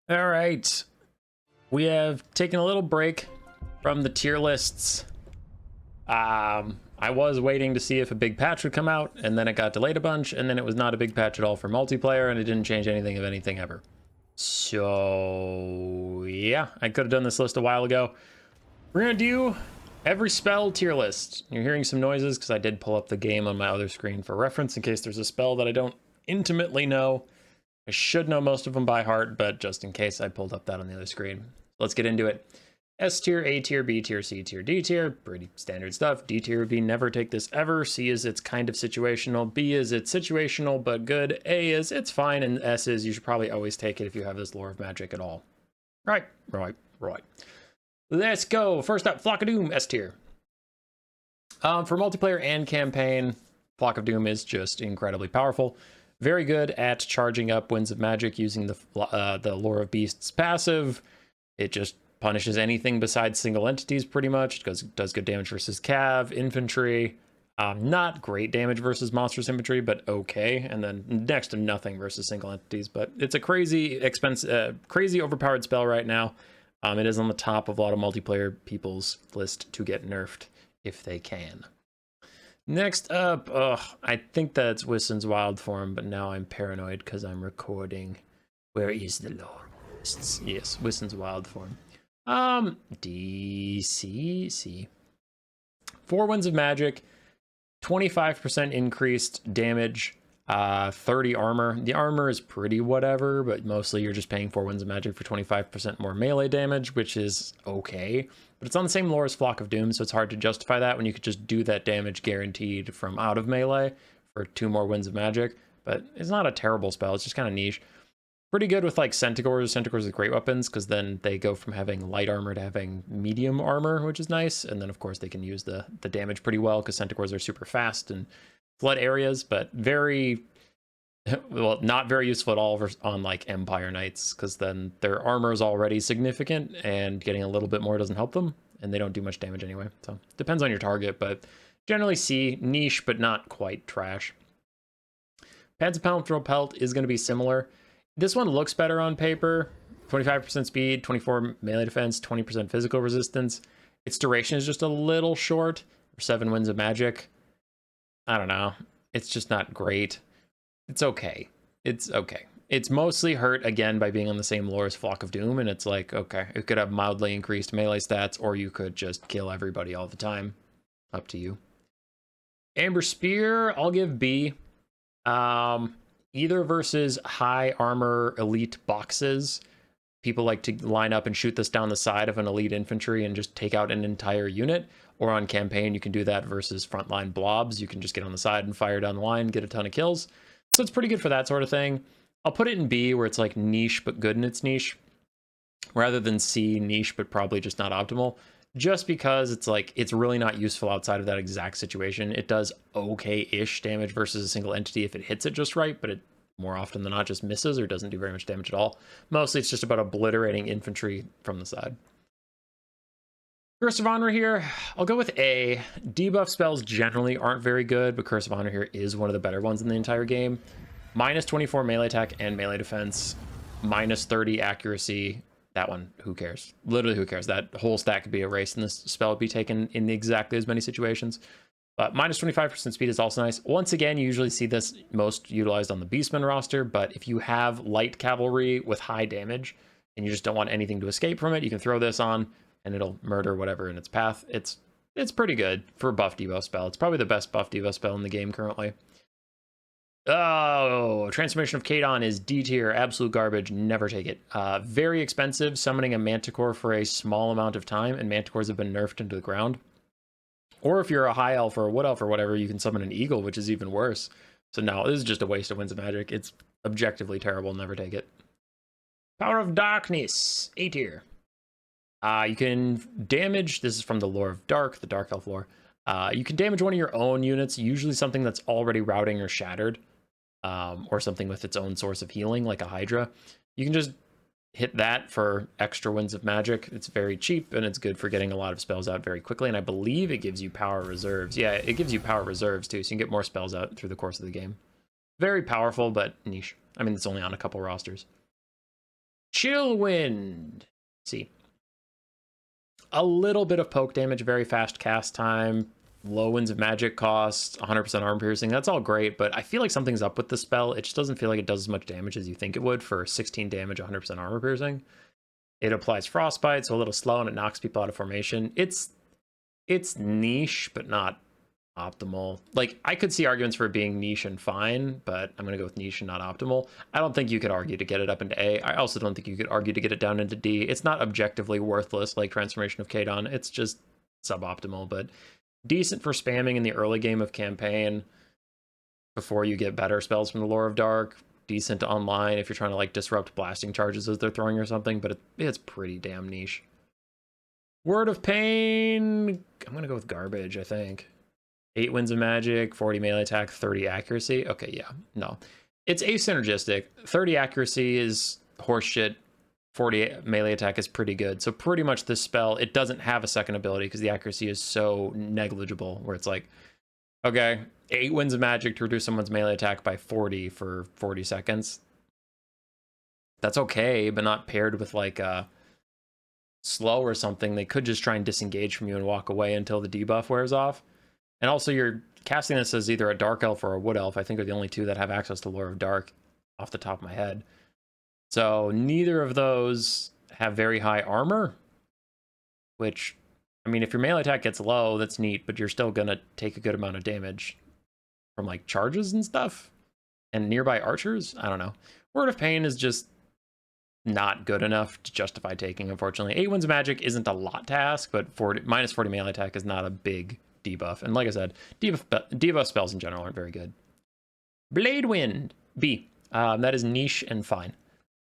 All right, we have taken a little break from the tier lists. I was waiting to see if a big patch would come out, and then it got delayed a bunch, and then it was not a big patch at all for multiplayer, and it didn't change anything of anything ever. So yeah, I could have done this list a while ago. We're gonna do every spell tier list. You're hearing some noises because I did pull up the game on my other screen for reference in case there's a spell that I don't intimately know. I should know most of them by heart, but just in case, I pulled up that on the other screen. Let's get into it. S tier, A tier, B tier, C tier, D tier, pretty standard stuff. D tier would be never take this ever. C is it's kind of situational. B is it's situational but good. A is it's fine, and S is you should probably always take it if you have this lore of magic at all. Right. Let's go. First up, Flock of Doom, S tier. For multiplayer and campaign, Flock of Doom is just incredibly powerful. Very good at charging up Winds of Magic using the Lore of Beasts passive. It just punishes anything besides single entities pretty much. It does good damage versus cav, infantry. Not great damage versus monstrous infantry, but okay. And then next to nothing versus single entities. But it's a crazy crazy overpowered spell right now. It is on the top of a lot of multiplayer people's list to get nerfed if they can. Next up, I think that's Wissen's wild form, but now I'm paranoid because I'm recording. Where is the lore? Yes, Wissen's wild form. DCC. 4 Winds of Magic, 25% increased damage, 30 armor. The armor is pretty whatever, but mostly you're just paying 4 Winds of Magic for 25% more melee damage, which is okay. But it's on the same lore as Flock of Doom, so it's hard to justify that when you could just do that damage guaranteed from out of melee for 2 more Winds of Magic. But it's not a terrible spell, it's just kind of niche. Pretty good with like Centaurs with great weapons, because then they go from having light armor to having medium armor, which is nice. And then of course they can use the damage pretty well, because Centaurs are super fast and flood areas, but very, well, not very useful at all on like Empire Knights, because then their armor is already significant and getting a little bit more doesn't help them, and they don't do much damage anyway. So depends on your target, but generally C, niche, but not quite trash. Pads of Palanthral Pelt is going to be similar. This one looks better on paper. 25% speed, 24 melee defense, 20% physical resistance. Its duration is just a little short for 7 Winds of Magic. I don't know. It's just not great. It's okay. It's okay. It's mostly hurt, again, by being on the same lore as Flock of Doom, and it's like, okay, it could have mildly increased melee stats, or you could just kill everybody all the time. Up to you. Amber Spear, I'll give B. Either versus high armor elite boxes. People like to line up and shoot this down the side of an elite infantry and just take out an entire unit. Or on campaign, you can do that versus frontline blobs. You can just get on the side and fire down the line, get a ton of kills. So it's pretty good for that sort of thing. I'll put it in B, where it's like niche but good in its niche, rather than C, niche but probably just not optimal. Just because it's like, it's really not useful outside of that exact situation. It does okay-ish damage versus a single entity if it hits it just right, but it more often than not just misses or doesn't do very much damage at all. Mostly it's just about obliterating infantry from the side. Curse of Honor here, I'll go with A. Debuff spells generally aren't very good, but Curse of Honor here is one of the better ones in the entire game. Minus 24 melee attack and melee defense, minus 30 accuracy. That one, who cares? Literally, who cares? That whole stat could be erased and this spell would be taken in exactly as many situations. But minus 25% speed is also nice. Once again, you usually see this most utilized on the Beastman roster, but if you have light cavalry with high damage and you just don't want anything to escape from it, you can throw this on and it'll murder whatever in its path. It's pretty good for a buff debuff spell. It's probably the best buff debuff spell in the game currently. Oh, Transformation of Kadon is D tier, absolute garbage, never take it. Very expensive, summoning a Manticore for a small amount of time, and Manticores have been nerfed into the ground. Or if you're a high elf or a wood elf or whatever, you can summon an eagle, which is even worse. So no, this is just a waste of Winds of Magic. It's objectively terrible, never take it. Power of Darkness, A tier. You can damage, this is from the lore of Dark, the Dark Elf lore. You can damage one of your own units, usually something that's already routing or shattered, or something with its own source of healing, like a Hydra. You can just hit that for extra Winds of Magic. It's very cheap, and it's good for getting a lot of spells out very quickly, and I believe it gives you power reserves. Yeah, it gives you power reserves, too, so you can get more spells out through the course of the game. Very powerful, but niche. I mean, it's only on a couple rosters. Chill Wind. See. A little bit of poke damage, very fast cast time, low winds of magic cost, 100% armor piercing. That's all great, but I feel like something's up with the spell. It just doesn't feel like it does as much damage as you think it would for 16 damage, 100% armor piercing. It applies frostbite, so a little slow, and it knocks people out of formation. It's niche, but not optimal. Like, I could see arguments for it being niche and fine, but I'm going to go with niche and not optimal. I don't think you could argue to get it up into A. I also don't think you could argue to get it down into D. It's not objectively worthless like Transformation of Kadon. It's just suboptimal, but decent for spamming in the early game of campaign before you get better spells from the Lore of Dark. Decent online if you're trying to like disrupt blasting charges as they're throwing or something, but it's pretty damn niche. Word of Pain, I'm going to go with garbage, I think. 8 winds of magic, 40 melee attack, 30 accuracy. Okay, yeah, no. It's asynergistic. 30 accuracy is horseshit. 40 melee attack is pretty good. So pretty much this spell, it doesn't have a second ability because the accuracy is so negligible, where it's like, okay, 8 winds of magic to reduce someone's melee attack by 40 for 40 seconds. That's okay, but not paired with like a slow or something. They could just try and disengage from you and walk away until the debuff wears off. And also, you're casting this as either a Dark Elf or a Wood Elf. I think are the only two that have access to Lore of Dark off the top of my head. So neither of those have very high armor, which, I mean, if your melee attack gets low, that's neat, but you're still going to take a good amount of damage from, like, charges and stuff. And nearby archers? I don't know. Word of Pain is just not good enough to justify taking, unfortunately. 8 winds of magic isn't a lot to ask, but minus 40 melee attack is not a big debuff. And like I said, debuff spells in general aren't very good. Blade Wind, B. That is niche and fine.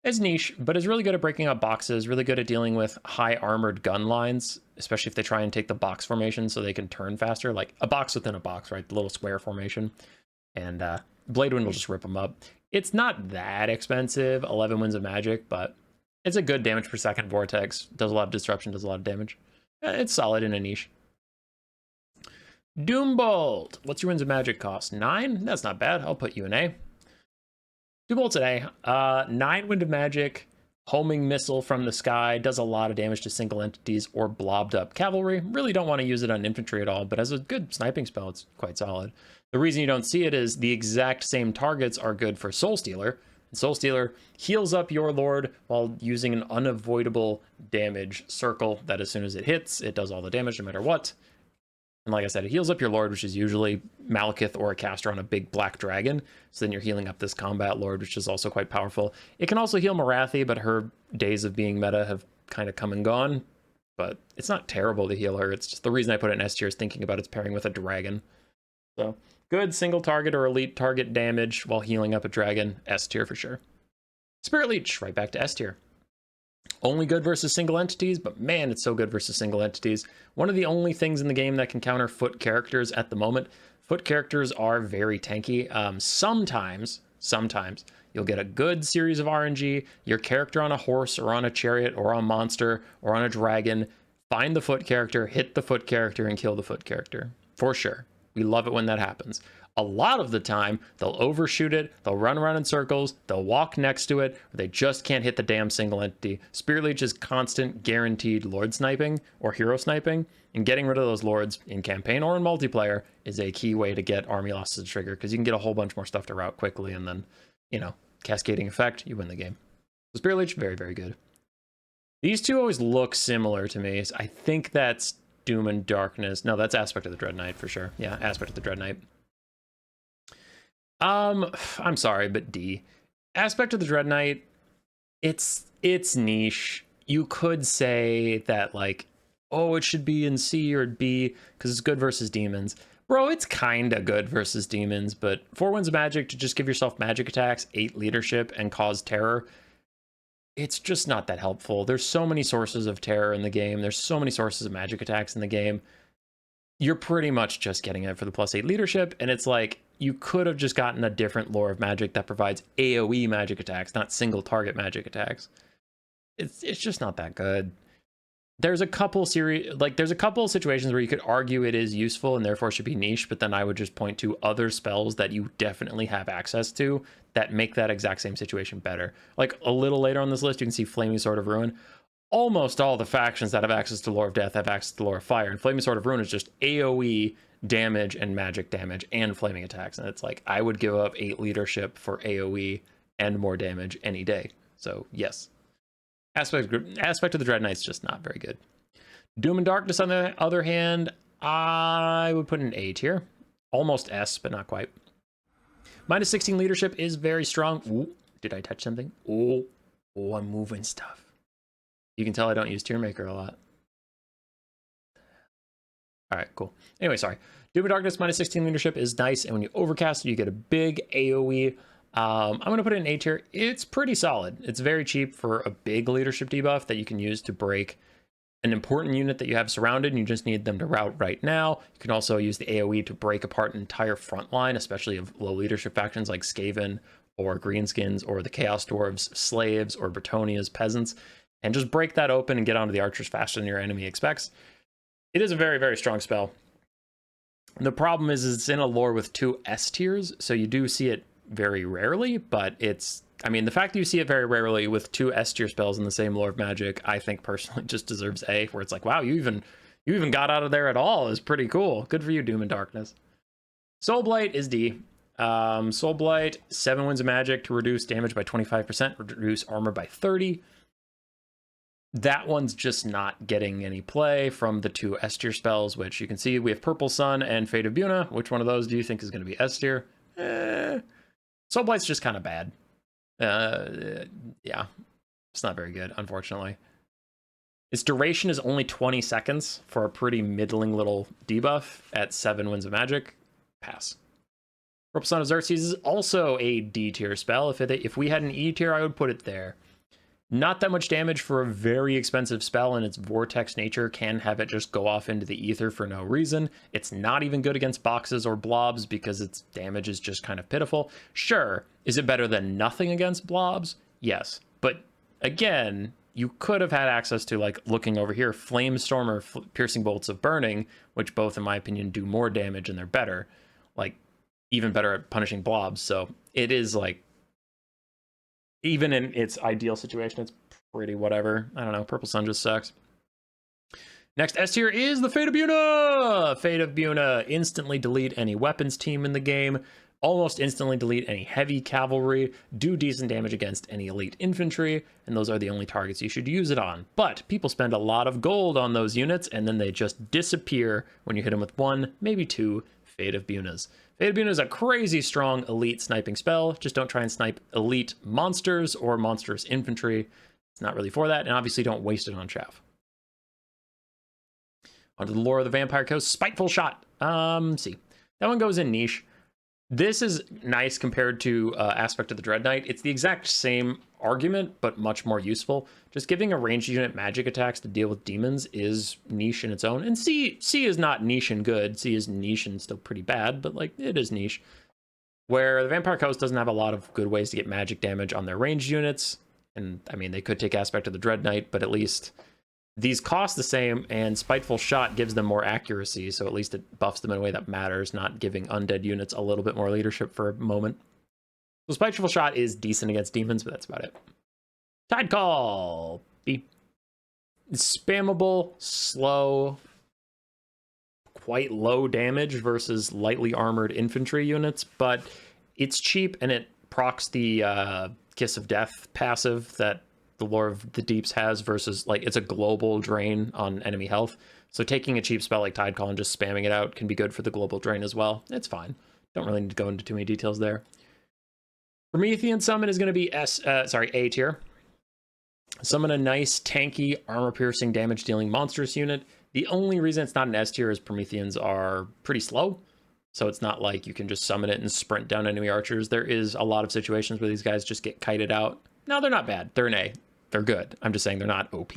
It's niche, but is really good at breaking up boxes, really good at dealing with high armored gun lines, especially if they try and take the box formation so they can turn faster, like a box within a box, right? The little square formation. And Blade Wind will just rip them up. It's not that expensive, 11 winds of magic, but it's a good damage per second vortex. Does a lot of disruption, does a lot of damage. It's solid in a niche. Doombolt. What's your winds of magic cost? 9? That's not bad. I'll put you in A. Doombolt today. 9 wind of magic. Homing missile from the sky. Does a lot of damage to single entities or blobbed up cavalry. Really don't want to use it on infantry at all, but as a good sniping spell, it's quite solid. The reason you don't see it is the exact same targets are good for Soul Stealer. And Soul Stealer heals up your lord while using an unavoidable damage circle that as soon as it hits, it does all the damage no matter what. And like I said, it heals up your lord, which is usually Malekith or a caster on a big black dragon. So then you're healing up this combat lord, which is also quite powerful. It can also heal Morathi, but her days of being meta have kind of come and gone. But it's not terrible to heal her. It's just the reason I put it in S tier is thinking about its pairing with a dragon. So good single target or elite target damage while healing up a dragon. S tier for sure. Spirit Leech, right back to S tier. Only good versus single entities, but man, it's so good versus single entities. One of the only things in the game that can counter foot characters at the moment. Foot characters are very tanky. Sometimes you'll get a good series of RNG. Your character on a horse or on a chariot or on a monster or on a dragon, find the foot character, hit the foot character, and kill the foot character. For sure. We love it when that happens. A lot of the time, they'll overshoot it, they'll run around in circles, they'll walk next to it, or they just can't hit the damn single entity. Spirit Leech is constant, guaranteed lord sniping or hero sniping, and getting rid of those lords in campaign or in multiplayer is a key way to get army losses to trigger, because you can get a whole bunch more stuff to route quickly, and then, you know, cascading effect, you win the game. So Spirit Leech, very, very good. These two always look similar to me. So I think that's Doom and Darkness. No, that's Aspect of the Dread Knight for sure. Yeah, Aspect of the Dread Knight. I'm sorry, but D. Aspect of the Dread Knight, it's niche. You could say that, like, oh, it should be in C or B because it's good versus demons. Bro, it's kind of good versus demons, but 4 winds of magic to just give yourself magic attacks, 8 leadership, and cause terror. It's just not that helpful. There's so many sources of terror in the game. There's so many sources of magic attacks in the game. You're pretty much just getting it for the +8 leadership, and it's like, you could have just gotten a different lore of magic that provides AoE magic attacks, not single target magic attacks. It's just not that good. there's a couple situations where you could argue it is useful and therefore should be niche, but then I would just point to other spells that you definitely have access to that make that exact same situation better. Like a little later on this list, you can see Flaming Sword of Ruin. Almost all the factions that have access to Lore of Death have access to Lore of Fire, and Flaming Sword of Ruin is just AoE damage and magic damage and flaming attacks, and it's like I would give up 8 leadership for AoE and more damage any day. So yes, aspect of the Dread Knight's just not very good. Doom and Darkness, on the other hand, I would put in A tier, almost S, but not quite. Minus 16 leadership is very strong. Ooh, did I touch something? Oh, I'm moving stuff. You can tell I don't use Tier Maker a lot. All right, cool. Anyway, sorry. Doom and Darkness minus 16 leadership is nice, and when you overcast it, you get a big AoE. I'm going to put it in A tier. It's pretty solid. It's very cheap for a big leadership debuff that you can use to break an important unit that you have surrounded, and you just need them to rout right now. You can also use the AoE to break apart an entire front line, especially of low leadership factions like Skaven or Greenskins or the Chaos Dwarves, Slaves, or Bretonia's Peasants, and just break that open and get onto the archers faster than your enemy expects. It is a very, very strong spell. The problem is it's in a lore with 2 S tiers, so you do see it very rarely, but it's, I mean, the fact that you see it very rarely with 2 S tier spells in the same lore of Magic, I think personally just deserves A, where it's like, wow, you even got out of there at all is pretty cool. Good for you, Doom and Darkness. Soulblight is D. Soulblight, 7 Winds of Magic to reduce damage by 25%, reduce armor by 30. That one's just not getting any play from the 2 S tier spells, which you can see we have Purple Sun and Fate of Buna. Which one of those do you think is going to be S tier? Soulblight's just kind of bad. Yeah, it's not very good, unfortunately. Its duration is only 20 seconds for a pretty middling little debuff at 7 Winds of Magic. Pass. Purple Sun of Xerxes is also a D tier spell. If we had an E tier, I would put it there. Not that much damage for a very expensive spell, and its vortex nature can have it just go off into the ether for no reason. It's not even good against boxes or blobs because its damage is just kind of pitiful. Sure, is it better than nothing against blobs? Yes, but again, you could have had access to, like, looking over here, Flamestorm or Piercing Bolts of Burning, which both, in my opinion, do more damage and they're better. Like, even better at punishing blobs, so it is, like, even in its ideal situation, it's pretty whatever. I don't know. Purple Sun just sucks. Next S tier is the Fate of Buna. Fate of Buna, instantly delete any weapons team in the game. Almost instantly delete any heavy cavalry. Do decent damage against any elite infantry. And those are the only targets you should use it on. But people spend a lot of gold on those units, and then they just disappear when you hit them with 1, maybe 2 Fate of Bunas. Fate of Buna is a crazy strong elite sniping spell. Just don't try and snipe elite monsters or monstrous infantry. It's not really for that, and obviously don't waste it on chaff. Onto the lore of the Vampire Coast, Spiteful Shot. See, that one goes in niche. This is nice compared to Aspect of the Dread Knight. It's the exact same argument, but much more useful. Just giving a ranged unit magic attacks to deal with demons is niche in its own. And C is not niche and good. C is niche and still pretty bad, but like it is niche. Where the Vampire Coast doesn't have a lot of good ways to get magic damage on their ranged units. And I mean, they could take Aspect of the Dread Knight, but at least these cost the same, and Spiteful Shot gives them more accuracy, so at least it buffs them in a way that matters, not giving undead units a little bit more leadership for a moment. So Spiteful Shot is decent against demons, but that's about it. Tide Call. B. It's spammable, slow, quite low damage versus lightly armored infantry units, but it's cheap and it procs the Kiss of Death passive that the Lore of the Deeps has versus, like, it's a global drain on enemy health. So taking a cheap spell like Tide Call and just spamming it out can be good for the global drain as well. It's fine. Don't really need to go into too many details there. Promethean Summon is going to be A tier. Summon a nice, tanky, armor-piercing, damage-dealing monstrous unit. The only reason it's not an S tier is Prometheans are pretty slow. So it's not like you can just summon it and sprint down enemy archers. There is a lot of situations where these guys just get kited out. No, they're not bad. They're an A. They're good. I'm just saying they're not OP.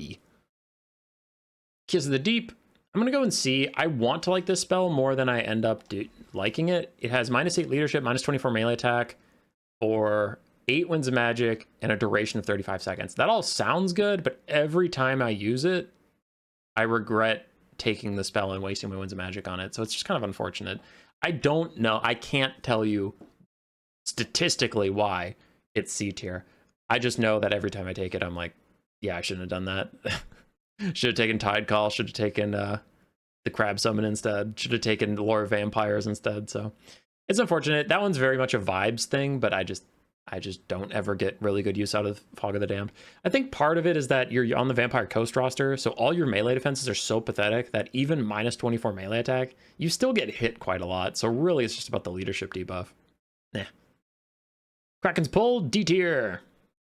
Kiss of the Deep. I'm going to go and C. I want to like this spell more than I end up liking it. It has -8 leadership, -24 melee attack, for 8 Winds of Magic, and a duration of 35 seconds. That all sounds good, but every time I use it, I regret taking the spell and wasting my Winds of Magic on it. So it's just kind of unfortunate. I don't know. I can't tell you statistically why it's C tier. I just know that every time I take it, I'm like, yeah, I shouldn't have done that. Should have taken Tide Call. Should have taken the Crab Summon instead. Should have taken Lore of Vampires instead. So it's unfortunate. That one's very much a vibes thing, but I just don't ever get really good use out of Fog of the Damned. I think part of it is that you're on the Vampire Coast roster, so all your melee defenses are so pathetic that even minus 24 melee attack, you still get hit quite a lot. So really, it's just about the leadership debuff. Nah. Kraken's Pull, D tier.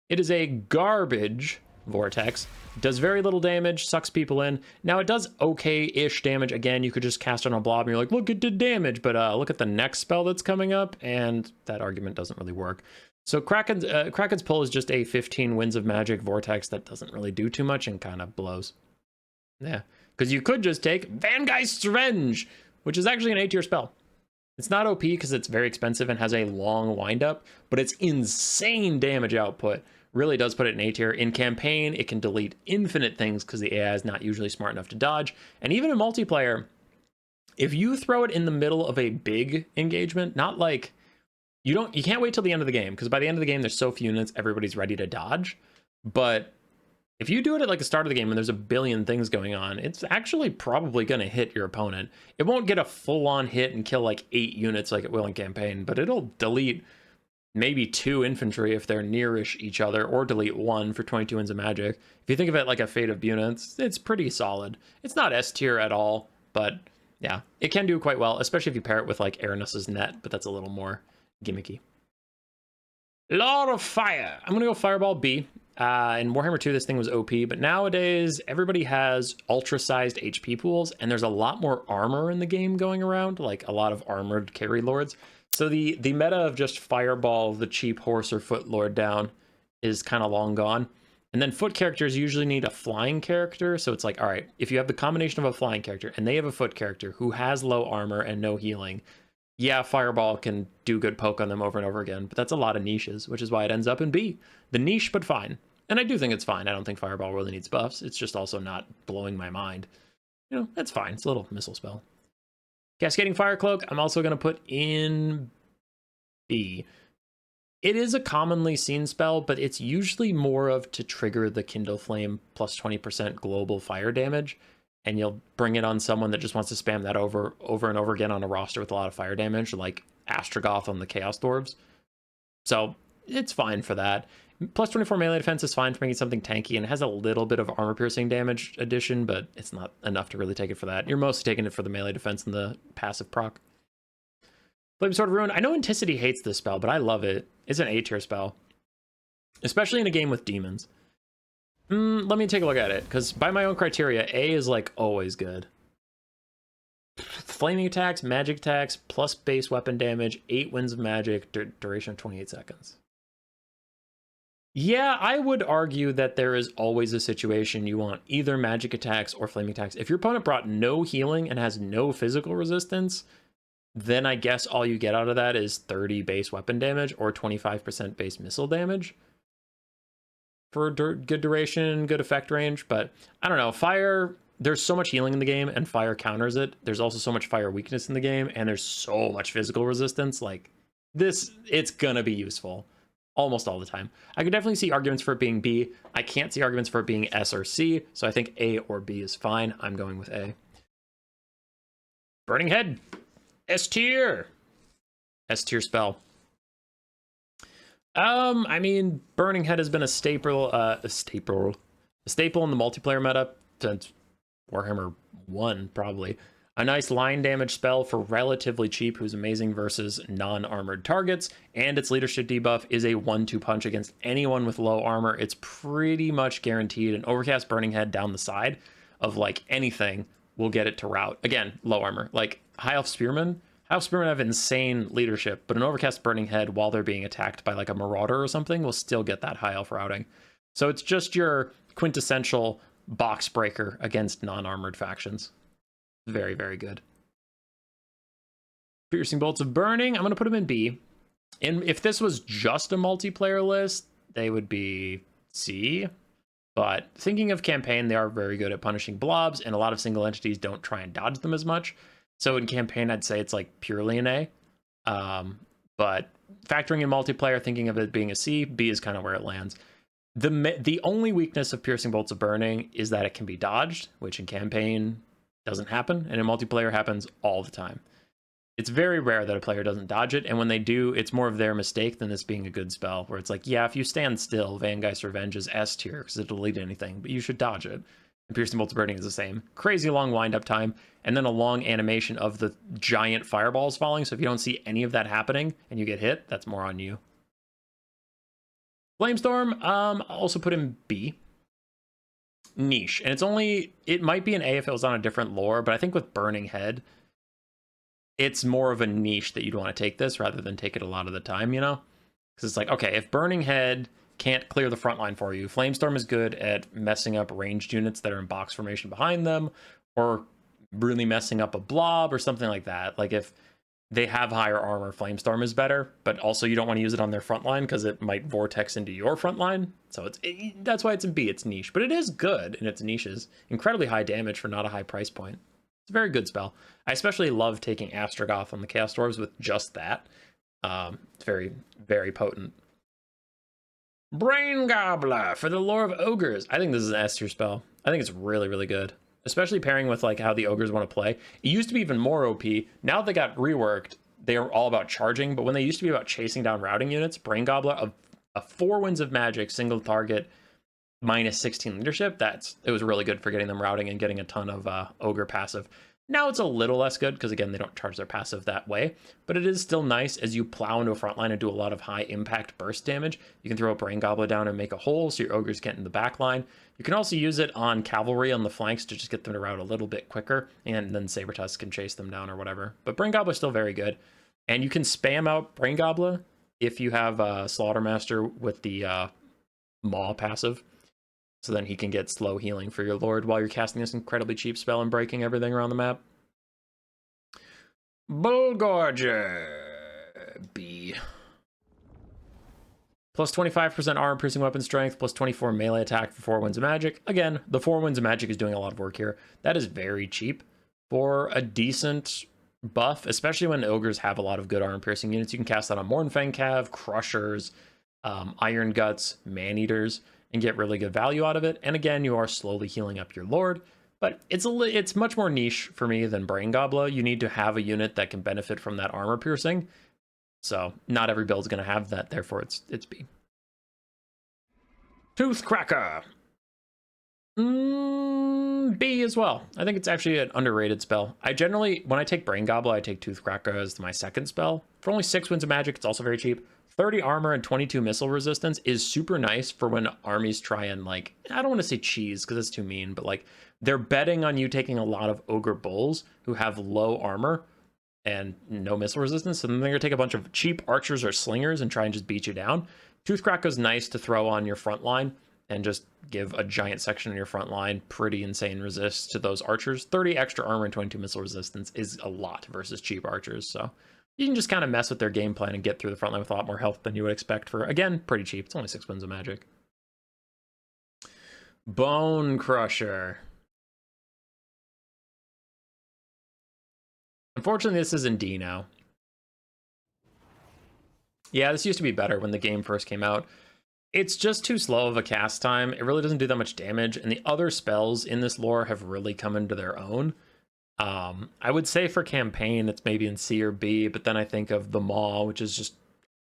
It is a garbage vortex. Does very little damage, sucks people in. Now it does okay-ish damage. Again, you could just cast it on a blob and you're like, look, it did damage, but look at the next spell that's coming up, and that argument doesn't really work. So Kraken's Pull is just a 15 Winds of Magic vortex that doesn't really do too much and kind of blows. Yeah, because you could just take Vangeist's Revenge, which is actually an A tier spell. It's not OP because it's very expensive and has a long windup, but it's insane damage output. Really does put it in A tier. In campaign, it can delete infinite things because the AI is not usually smart enough to dodge. And even in multiplayer, if you throw it in the middle of a big engagement, not like you can't wait till the end of the game, because by the end of the game there's so few units, everybody's ready to dodge. But if you do it at like the start of the game when there's a billion things going on, it's actually probably going to hit your opponent. It won't get a full-on hit and kill like 8 units like it will in campaign, but it'll delete maybe 2 infantry if they're nearish each other, or delete 1 for 22 Winds of Magic. If you think of it like a Fate of Units, it's pretty solid. It's not S tier at all, but yeah, it can do quite well, especially if you pair it with like Aranus's Net, but that's a little more gimmicky. Lord of Fire. I'm gonna go Fireball B. In Warhammer 2, this thing was OP, but nowadays everybody has ultra-sized HP pools, and there's a lot more armor in the game going around, like a lot of armored carry lords. So the meta of just Fireball the cheap horse or foot lord down is kind of long gone. And then foot characters usually need a flying character, so it's like, all right, if you have the combination of a flying character and they have a foot character who has low armor and no healing, yeah, Fireball can do good poke on them over and over again, but that's a lot of niches, which is why it ends up in B. The niche, but fine. And I do think it's fine. I don't think Fireball really needs buffs. It's just also not blowing my mind. You know, that's fine. It's a little missile spell. Cascading Fire Cloak, I'm also going to put in B. It is a commonly seen spell, but it's usually more of to trigger the Kindle Flame plus 20% global fire damage, and you'll bring it on someone that just wants to spam that over and over again on a roster with a lot of fire damage, like Astrogoth on the Chaos Dwarves. So it's fine for that. Plus 24 melee defense is fine for making something tanky, and it has a little bit of armor piercing damage addition, but it's not enough to really take it for that. You're mostly taking it for the melee defense and the passive proc. Flame Sword of Ruin. I know Anticity hates this spell, but I love it. It's an A tier spell, especially in a game with demons. Let me take a look at it, because by my own criteria, A is like always good. Flaming attacks, magic attacks, plus base weapon damage, 8 Winds of Magic, duration of 28 seconds. Yeah, I would argue that there is always a situation you want either magic attacks or flaming attacks. If your opponent brought no healing and has no physical resistance, then I guess all you get out of that is 30 base weapon damage or 25% base missile damage for good duration, good effect range. But I don't know, fire, there's so much healing in the game and fire counters it. There's also so much fire weakness in the game, and there's so much physical resistance. Like this, it's gonna be useful almost all the time. I could definitely see arguments for it being B. I can't see arguments for it being S or C, so I think A or B is fine. I'm going with A. Burning Head, S tier. S tier spell. I mean, Burning Head has been a staple in the multiplayer meta since Warhammer 1, probably. A nice line damage spell for relatively cheap, who's amazing versus non-armored targets, and its leadership debuff is a 1-2 punch against anyone with low armor. It's pretty much guaranteed. An Overcast Burning Head down the side of like anything will get it to rout. Again, low armor. Like High Elf Spearmen have insane leadership, but an Overcast Burning Head while they're being attacked by like a Marauder or something will still get that High Elf routing. So it's just your quintessential box breaker against non-armored factions. Very, very good. Piercing Bolts of Burning, I'm going to put them in B. And if this was just a multiplayer list, they would be C. But thinking of campaign, they are very good at punishing blobs, and a lot of single entities don't try and dodge them as much. So in campaign, I'd say it's like purely an A. But factoring in multiplayer, thinking of it being a C, B is kind of where it lands. The only weakness of Piercing Bolts of Burning is that it can be dodged, which in campaign doesn't happen, and in multiplayer happens all the time. It's very rare that a player doesn't dodge it, and when they do, it's more of their mistake than this being a good spell, where it's like, yeah, if you stand still, Vangeist Revenge is S tier, because it'll delete anything, but you should dodge it. And Piercing Bolts of Burning is the same. Crazy long wind-up time, and then a long animation of the giant fireballs falling, so if you don't see any of that happening, and you get hit, that's more on you. Flamestorm, I'll also put in B. Niche, and it might be an A if it was on a different lore, but I think with Burning Head, it's more of a niche that you'd want to take this rather than take it a lot of the time, you know? Because it's like, okay, if Burning Head can't clear the front line for you, Flamestorm is good at messing up ranged units that are in box formation behind them, or really messing up a blob or something like that. Like if they have higher armor, Flamestorm is better, but also you don't want to use it on their front line because it might vortex into your front line. So that's why it's in B. It's niche, but it is good in its niches. Incredibly high damage for not a high price point. It's a very good spell. I especially love taking Astrogoth on the Chaos Dwarves with just that. It's very, very potent. Brain Gobbler for the lore of ogres. I think this is an S tier spell. I think it's really, really good. Especially pairing with like how the ogres want to play. It used to be even more OP. Now they got reworked. They are all about charging, but when they used to be about chasing down routing units, Brain Gobbler, a 4 Winds of Magic, single target, minus 16 leadership, it was really good for getting them routing and getting a ton of ogre passive. Now it's a little less good because again they don't charge their passive that way, but it is still nice as you plow into a front line and do a lot of high impact burst damage. You can throw a Brain Gobbler down and make a hole so your ogres get in the back line. You can also use it on cavalry on the flanks to just get them to route a little bit quicker, and then Sabertusk can chase them down or whatever. But Brain Gobbler is still very good, and you can spam out Brain Gobbler if you have Slaughtermaster with the Maw passive. So then he can get slow healing for your lord while you're casting this incredibly cheap spell and breaking everything around the map. Bullgorger, B. Plus 25% armor piercing weapon strength, plus 24 melee attack for 4 Winds of Magic. Again, the 4 Winds of Magic is doing a lot of work here. That is very cheap for a decent buff, especially when ogres have a lot of good armor piercing units. You can cast that on Mournfang Cav, Crushers, Iron Guts, Man-Eaters, and get really good value out of it. And again, you are slowly healing up your lord, but it's much more niche for me than Brain Gobbler. You need to have a unit that can benefit from that armor piercing. So not every build is going to have that, therefore it's B. Toothcracker. B as well. I think it's actually an underrated spell. I generally, when I take Brain Gobbler, I take Toothcracker as my second spell. For only 6 Winds of Magic, it's also very cheap. 30 armor and 22 missile resistance is super nice for when armies try and, like, I don't want to say cheese because that's too mean, but like they're betting on you taking a lot of ogre bulls who have low armor and no missile resistance, so then they're gonna take a bunch of cheap archers or slingers and try and just beat you down. Toothcracker is nice to throw on your front line and just give a giant section of your front line pretty insane resist to those archers. 30 extra armor and 22 missile resistance is a lot versus cheap archers, so you can just kind of mess with their game plan and get through the front line with a lot more health than you would expect for, again, pretty cheap. It's only 6 Winds of Magic. Bone Crusher. Unfortunately, this is in D now. Yeah, this used to be better when the game first came out. It's just too slow of a cast time. It really doesn't do that much damage, and the other spells in this lore have really come into their own. I would say for campaign, it's maybe in C or B, but then I think of the Maw, which is just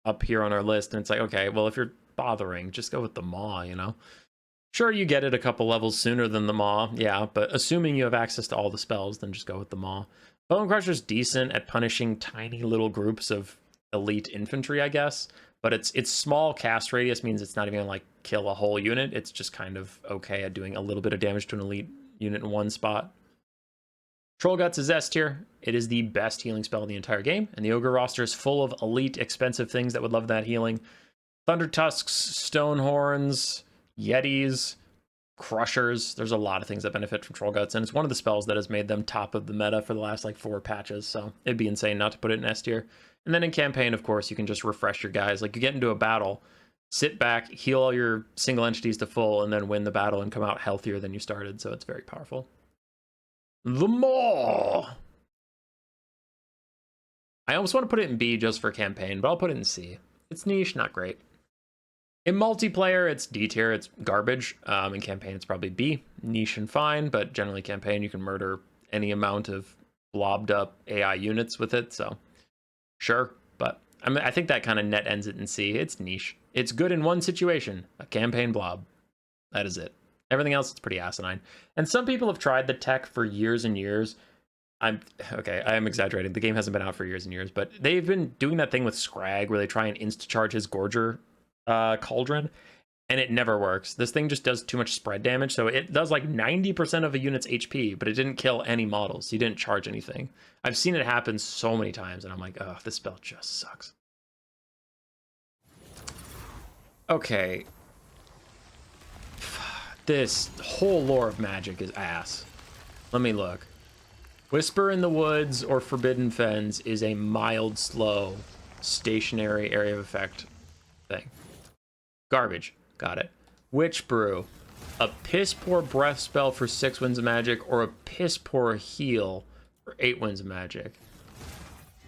up here on our list, and it's like, okay, well, if you're bothering, just go with the Maw, you know? Sure, you get it a couple levels sooner than the Maw, yeah, but assuming you have access to all the spells, then just go with the Maw. Bone Crusher's decent at punishing tiny little groups of elite infantry, I guess, but its small cast radius means it's not even gonna, like, kill a whole unit. It's just kind of okay at doing a little bit of damage to an elite unit in one spot. Troll Guts is S tier. It is the best healing spell in the entire game, and the Ogre roster is full of elite, expensive things that would love that healing. Thunder Tusks, Stone Horns, Yetis, Crushers. There's a lot of things that benefit from Troll Guts, and it's one of the spells that has made them top of the meta for the last, like, 4 patches, so it'd be insane not to put it in S tier. And then in campaign, of course, you can just refresh your guys. Like, you get into a battle, sit back, heal all your single entities to full, and then win the battle and come out healthier than you started. So it's very powerful. The Maw. I almost want to put it in B just for campaign, but I'll put it in C. It's niche, not great. In multiplayer, it's D tier, it's garbage. In campaign, it's probably B. Niche and fine, but generally campaign, you can murder any amount of blobbed up AI units with it, so sure. But I think that kind of net ends it in C. It's niche. It's good in one situation, a campaign blob. That is it. Everything else is pretty asinine. And some people have tried the tech for years and years. I am exaggerating. The game hasn't been out for years and years, but they've been doing that thing with Scrag where they try and insta-charge his Gorger cauldron, and it never works. This thing just does too much spread damage, so it does like 90% of a unit's HP, but it didn't kill any models. He didn't charge anything. I've seen it happen so many times, and I'm like, oh, this spell just sucks. Okay. This whole lore of magic is ass. Let me look. Whisper in the Woods or Forbidden Fens is a mild, slow, stationary area of effect thing. Garbage. Got it. Witch Brew. A piss poor breath spell for 6 winds of magic, or a piss poor heal for 8 winds of magic.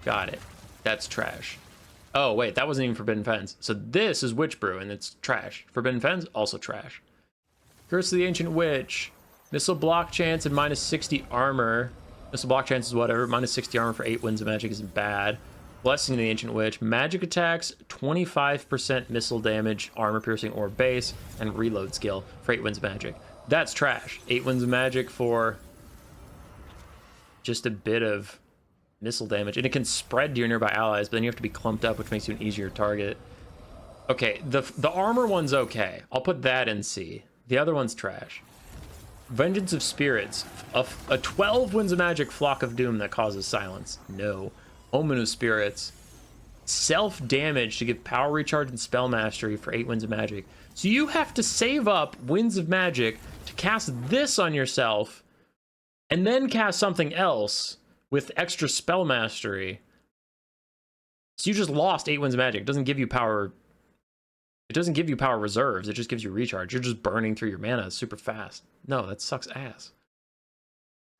Got it. That's trash. Oh, wait, that wasn't even Forbidden Fens. So this is Witch Brew, and it's trash. Forbidden Fens, also trash. Curse of the Ancient Witch. Missile block chance and minus 60 armor. Missile block chance is whatever. Minus 60 armor for 8 winds of magic isn't bad. Blessing of the Ancient Witch. Magic attacks, 25% missile damage, armor piercing or base, and reload skill for 8 winds of magic. That's trash. 8 winds of magic for just a bit of missile damage. And it can spread to your nearby allies, but then you have to be clumped up, which makes you an easier target. Okay, the armor one's okay. I'll put that in C. The other one's trash. Vengeance of Spirits. A 12 winds of magic Flock of Doom that causes silence. No. Omen of Spirits. Self-damage to give power recharge and spell mastery for 8 winds of magic. So you have to save up winds of magic to cast this on yourself and then cast something else with extra spell mastery. So you just lost 8 winds of magic. It doesn't give you power. It doesn't give you power reserves. It just gives you recharge. You're just burning through your mana super fast. No, that sucks ass.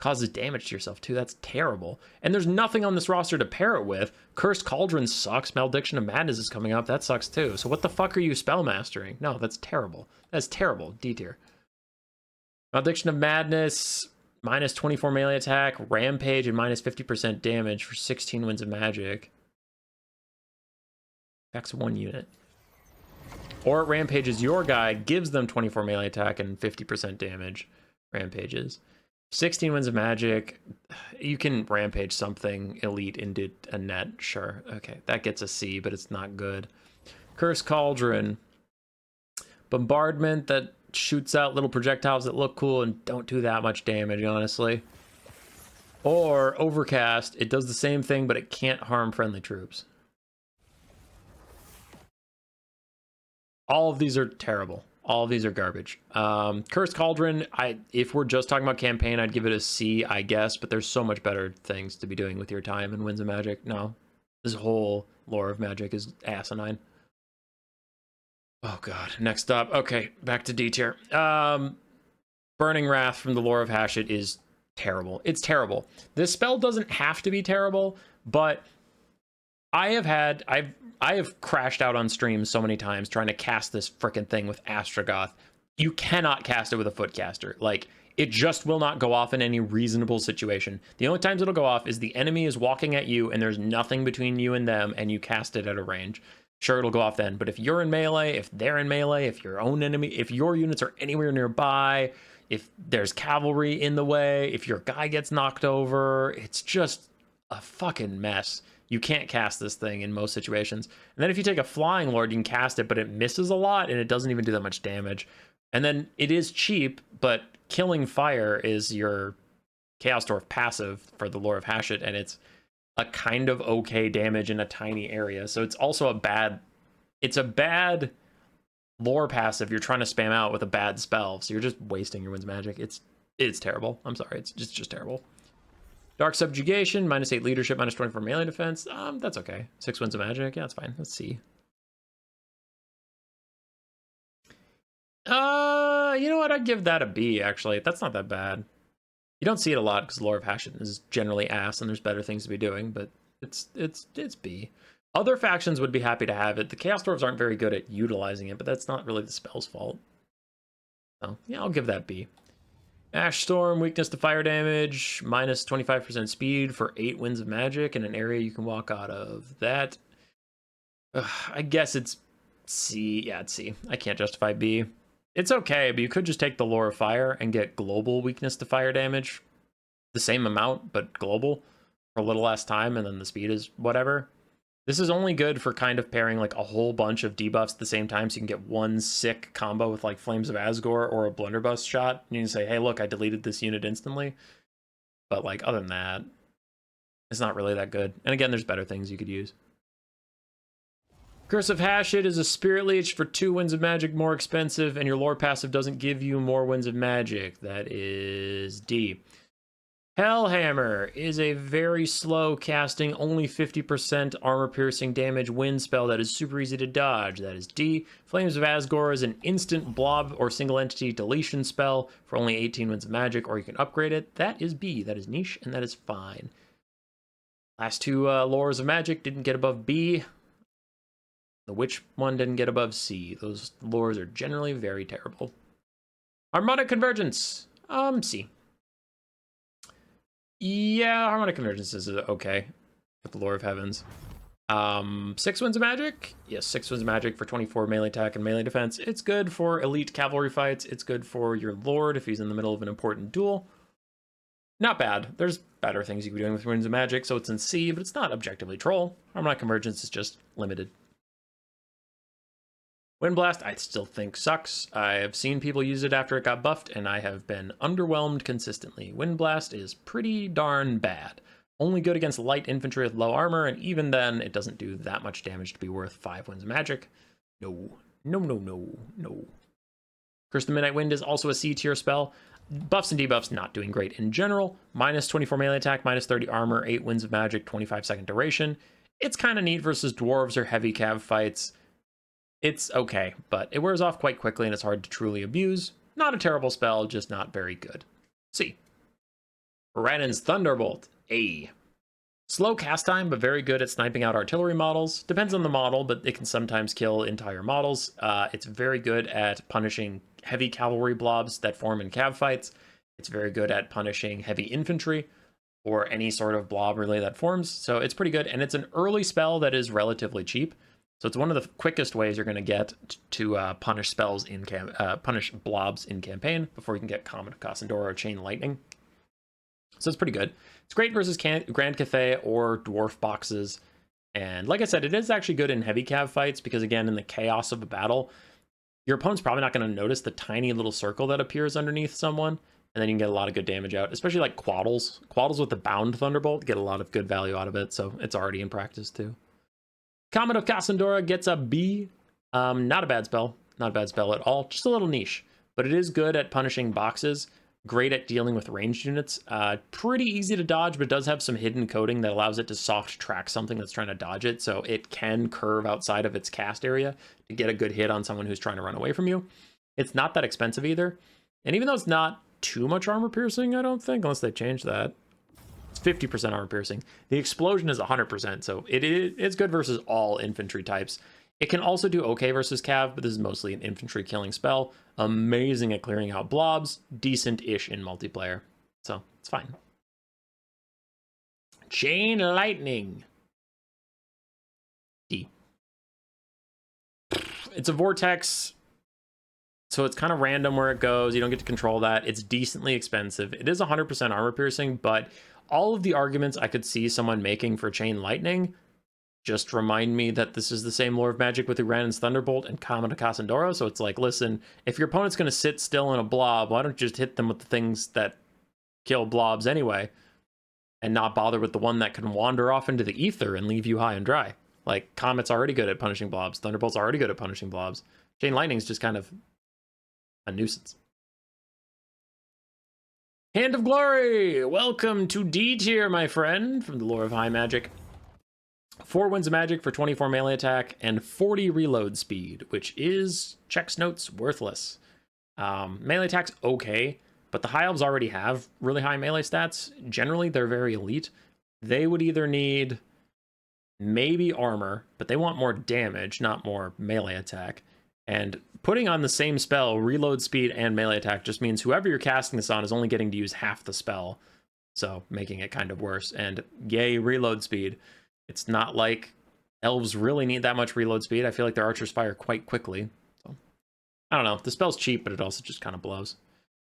Causes damage to yourself too. That's terrible. And there's nothing on this roster to pair it with. Cursed Cauldron sucks. Malediction of Madness is coming up. That sucks too. So what the fuck are you spell mastering? No, that's terrible. That's terrible. D tier. Malediction of Madness, minus 24 melee attack, Rampage, and minus 50% damage for 16 winds of magic. Affects 1 unit. Or it rampages your guy, gives them 24 melee attack and 50% damage. Rampages. 16 winds of magic. You can rampage something elite into a net. Sure. Okay. That gets a C, but it's not good. Cursed Cauldron. Bombardment that shoots out little projectiles that look cool and don't do that much damage, honestly. Or Overcast. It does the same thing, but it can't harm friendly troops. All of these are terrible. All of these are garbage. Cursed Cauldron, if we're just talking about campaign, I'd give it a C, I guess, but there's so much better things to be doing with your time and Winds of Magic. No, this whole lore of magic is asinine. Oh god, next up. Okay, back to D tier. Burning Wrath from the lore of Hashut is terrible. It's terrible. This spell doesn't have to be terrible, but I have crashed out on stream so many times trying to cast this frickin' thing with Astrogoth. You cannot cast it with a footcaster. Like, it just will not go off in any reasonable situation. The only times it'll go off is the enemy is walking at you and there's nothing between you and them and you cast it at a range. Sure, it'll go off then. But if you're in melee, if they're in melee, if your own enemy, if your units are anywhere nearby, if there's cavalry in the way, if your guy gets knocked over, it's just a fucking mess. You can't cast this thing in most situations. And then if you take a Flying Lord, you can cast it, but it misses a lot, and it doesn't even do that much damage. And then it is cheap, but Killing Fire is your Chaos Dwarf passive for the lore of Hashut, and it's a kind of okay damage in a tiny area. So it's also a bad lore passive you're trying to spam out with a bad spell. So you're just wasting your Wind's Magic. It's terrible. I'm sorry. It's just terrible. Dark Subjugation, minus 8 leadership, minus 24 melee defense. That's okay. 6 winds of magic. Yeah, that's fine. Let's see. You know what? I'd give that a B, actually. That's not that bad. You don't see it a lot because the lore of Hashut is generally ass and there's better things to be doing, but it's B. Other factions would be happy to have it. The Chaos Dwarves aren't very good at utilizing it, but that's not really the spell's fault. So, yeah, I'll give that B. Ash Storm, weakness to fire damage, minus 25% speed for 8 winds of magic in an area you can walk out of. That, I guess it's C. Yeah, it's C. I can't justify B. It's okay, but you could just take the Lore of Fire and get global weakness to fire damage. The same amount, but global for a little less time, and then the speed is whatever. This is only good for kind of pairing like a whole bunch of debuffs at the same time, so you can get one sick combo with like Flames of Asgore or a Blunderbuss shot. And you can say, hey, look, I deleted this unit instantly. But like, other than that, it's not really that good. And again, there's better things you could use. Curse of Hashut is a Spirit Leech for 2 winds of magic, more expensive, and your lore passive doesn't give you more winds of magic. That is D. Hellhammer is a very slow casting, only 50% armor piercing damage wind spell that is super easy to dodge. That is D. Flames of Asgore is an instant blob or single entity deletion spell for only 18 winds of magic, or you can upgrade it. That is B. That is niche, and that is fine. Last two lores of magic didn't get above B. The witch one didn't get above C. Those lores are generally very terrible. Harmonic Convergence. C. Yeah, Harmonic Convergence is okay with the Lore of Heavens. 6 winds of magic? Yes, 6 winds of magic for 24 melee attack and melee defense. It's good for elite cavalry fights. It's good for your lord if he's in the middle of an important duel. Not bad. There's better things you can be doing with winds of magic, so it's in C, but it's not objectively troll. Harmonic Convergence is just limited. Windblast, I still think sucks. I have seen people use it after it got buffed, and I have been underwhelmed consistently. Windblast is pretty darn bad. Only good against light infantry with low armor, and even then, it doesn't do that much damage to be worth 5 winds of magic. No. No, no, no, no. Curse the Midnight Wind is also a C tier spell. Buffs and debuffs not doing great in general. Minus 24 melee attack, minus 30 armor, 8 winds of magic, 25-second duration. It's kind of neat versus dwarves or heavy cav fights. It's okay, but it wears off quite quickly and it's hard to truly abuse. Not a terrible spell, just not very good. C. Rannon's Thunderbolt. A. Slow cast time, but very good at sniping out artillery models. Depends on the model, but it can sometimes kill entire models. It's very good at punishing heavy cavalry blobs that form in cav fights. It's very good at punishing heavy infantry or any sort of blob relay that forms. So it's pretty good, and it's an early spell that is relatively cheap. So it's one of the quickest ways you're going to get to punish spells in punish blobs in campaign before you can get Comet of Cassandora or Chain Lightning. So it's pretty good. It's great versus Grand Cathay or Dwarf boxes. And like I said, it is actually good in heavy cav fights because, again, in the chaos of a battle, your opponent's probably not going to notice the tiny little circle that appears underneath someone. And then you can get a lot of good damage out, especially like Quaddles. Quaddles with the Bound Thunderbolt get a lot of good value out of it. So it's already in practice too. Comet of Cassandora gets a B. Not a bad spell. Not a bad spell at all. Just a little niche. But it is good at punishing boxes. Great at dealing with ranged units. Pretty easy to dodge, but it does have some hidden coding that allows it to soft track something that's trying to dodge it. So it can curve outside of its cast area to get a good hit on someone who's trying to run away from you. It's not that expensive either. And even though it's not too much armor piercing, I don't think, unless they change that. 50% armor piercing. The explosion is 100%, so it's good versus all infantry types. It can also do okay versus cav, but this is mostly an infantry killing spell. Amazing at clearing out blobs, decent-ish in multiplayer, so it's fine. Chain Lightning. D. It's a vortex, so it's kind of random where it goes. You don't get to control that. It's decently expensive. It is 100% armor piercing, but all of the arguments I could see someone making for Chain Lightning just remind me that this is the same lore of magic with Rannon's Thunderbolt and Comet of Cassandora. So it's like, listen, if your opponent's going to sit still in a blob, why don't you just hit them with the things that kill blobs anyway and not bother with the one that can wander off into the ether and leave you high and dry? Like, Comet's already good at punishing blobs. Thunderbolt's already good at punishing blobs. Chain Lightning's just kind of a nuisance. Hand of Glory! Welcome to D tier, my friend, from the lore of high magic. 4 winds of magic for 24 melee attack and 40 reload speed, which is, checks notes, worthless. Melee attack's okay, but the High Elves already have really high melee stats. Generally, they're very elite. They would either need maybe armor, but they want more damage, not more melee attack. And putting on the same spell, reload speed and melee attack, just means whoever you're casting this on is only getting to use half the spell. So making it kind of worse. And yay, reload speed. It's not like elves really need that much reload speed. I feel like their archers fire quite quickly. So I don't know. The spell's cheap, but it also just kind of blows.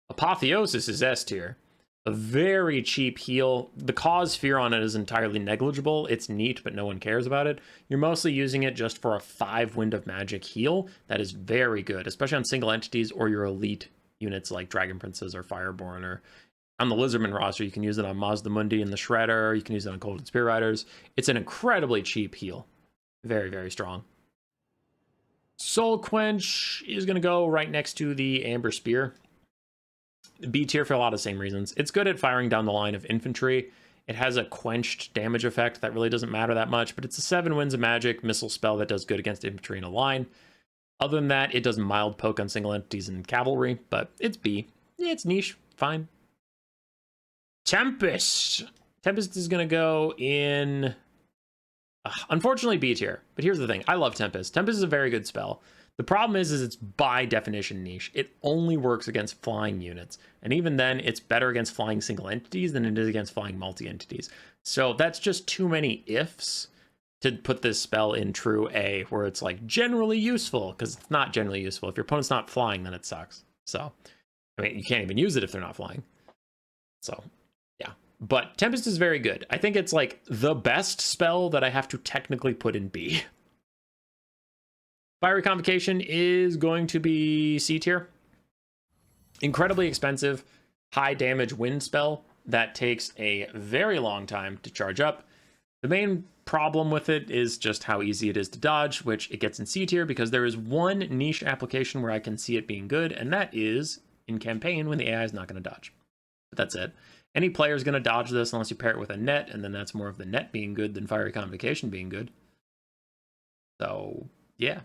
Apotheosis is S tier. A very cheap heal. The cause fear on it is entirely negligible. It's neat, but no one cares about it. You're mostly using it just for a 5 Wind of Magic heal. That is very good, especially on single entities or your elite units like Dragon Princes or Fireborn. Or on the Lizardman roster, you can use it on Mazdamundi and the Shredder. You can use it on Golden Spear Riders. It's an incredibly cheap heal. Very, very strong. Soul Quench is going to go right next to the Amber Spear. B tier for a lot of the same reasons. It's good at firing down the line of infantry. It has a quenched damage effect that really doesn't matter that much, but it's a 7 Winds of Magic missile spell that does good against infantry in a line. Other than that, it does mild poke on single entities and cavalry, but it's B. Yeah, it's niche. Fine. Tempest. Tempest is going to go in... unfortunately, B tier. But here's the thing. I love Tempest. Tempest is a very good spell. The problem is it's by definition niche. It only works against flying units. And even then, it's better against flying single entities than it is against flying multi-entities. So that's just too many ifs to put this spell in true A, where it's like generally useful, because it's not generally useful. If your opponent's not flying, then it sucks. So, I mean, you can't even use it if they're not flying. So, yeah. But Tempest is very good. I think it's like the best spell that I have to technically put in B. Fiery Convocation is going to be C tier. Incredibly expensive, high damage wind spell that takes a very long time to charge up. The main problem with it is just how easy it is to dodge, which it gets in C tier because there is one niche application where I can see it being good, and that is in campaign when the AI is not going to dodge. But that's it. Any player is going to dodge this unless you pair it with a net, and then that's more of the net being good than Fiery Convocation being good. So, yeah.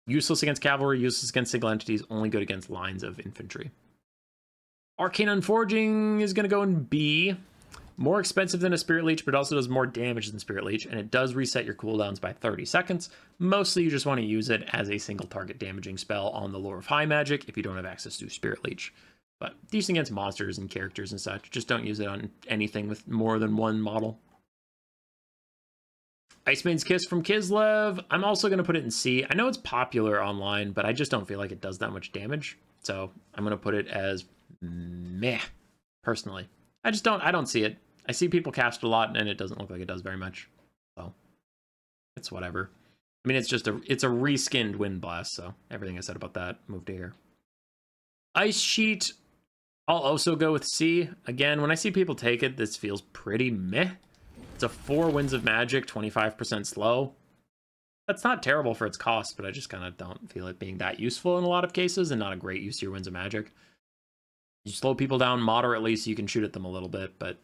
Useless against cavalry, useless against single entities, only good against lines of infantry. Arcane Unforging is going to go in B. More expensive than a Spirit Leech, but also does more damage than Spirit Leech, and it does reset your cooldowns by 30 seconds. Mostly you just want to use it as a single target damaging spell on the Lore of High Magic if you don't have access to Spirit Leech. But decent against monsters and characters and such. Just don't use it on anything with more than one model. Icemaid's Kiss from Kislev. I'm also going to put it in C. I know it's popular online, but I just don't feel like it does that much damage. So I'm going to put it as meh, personally. I don't see it. I see people cast a lot, and it doesn't look like it does very much. So it's whatever. I mean, it's a reskinned Wind Blast, so everything I said about that, move to here. Ice Sheet, I'll also go with C. Again, when I see people take it, this feels pretty meh. It's a 4 Winds of Magic, 25% slow. That's not terrible for its cost, but I just kind of don't feel it being that useful in a lot of cases, and not a great use to your Winds of Magic. You slow people down moderately so you can shoot at them a little bit, but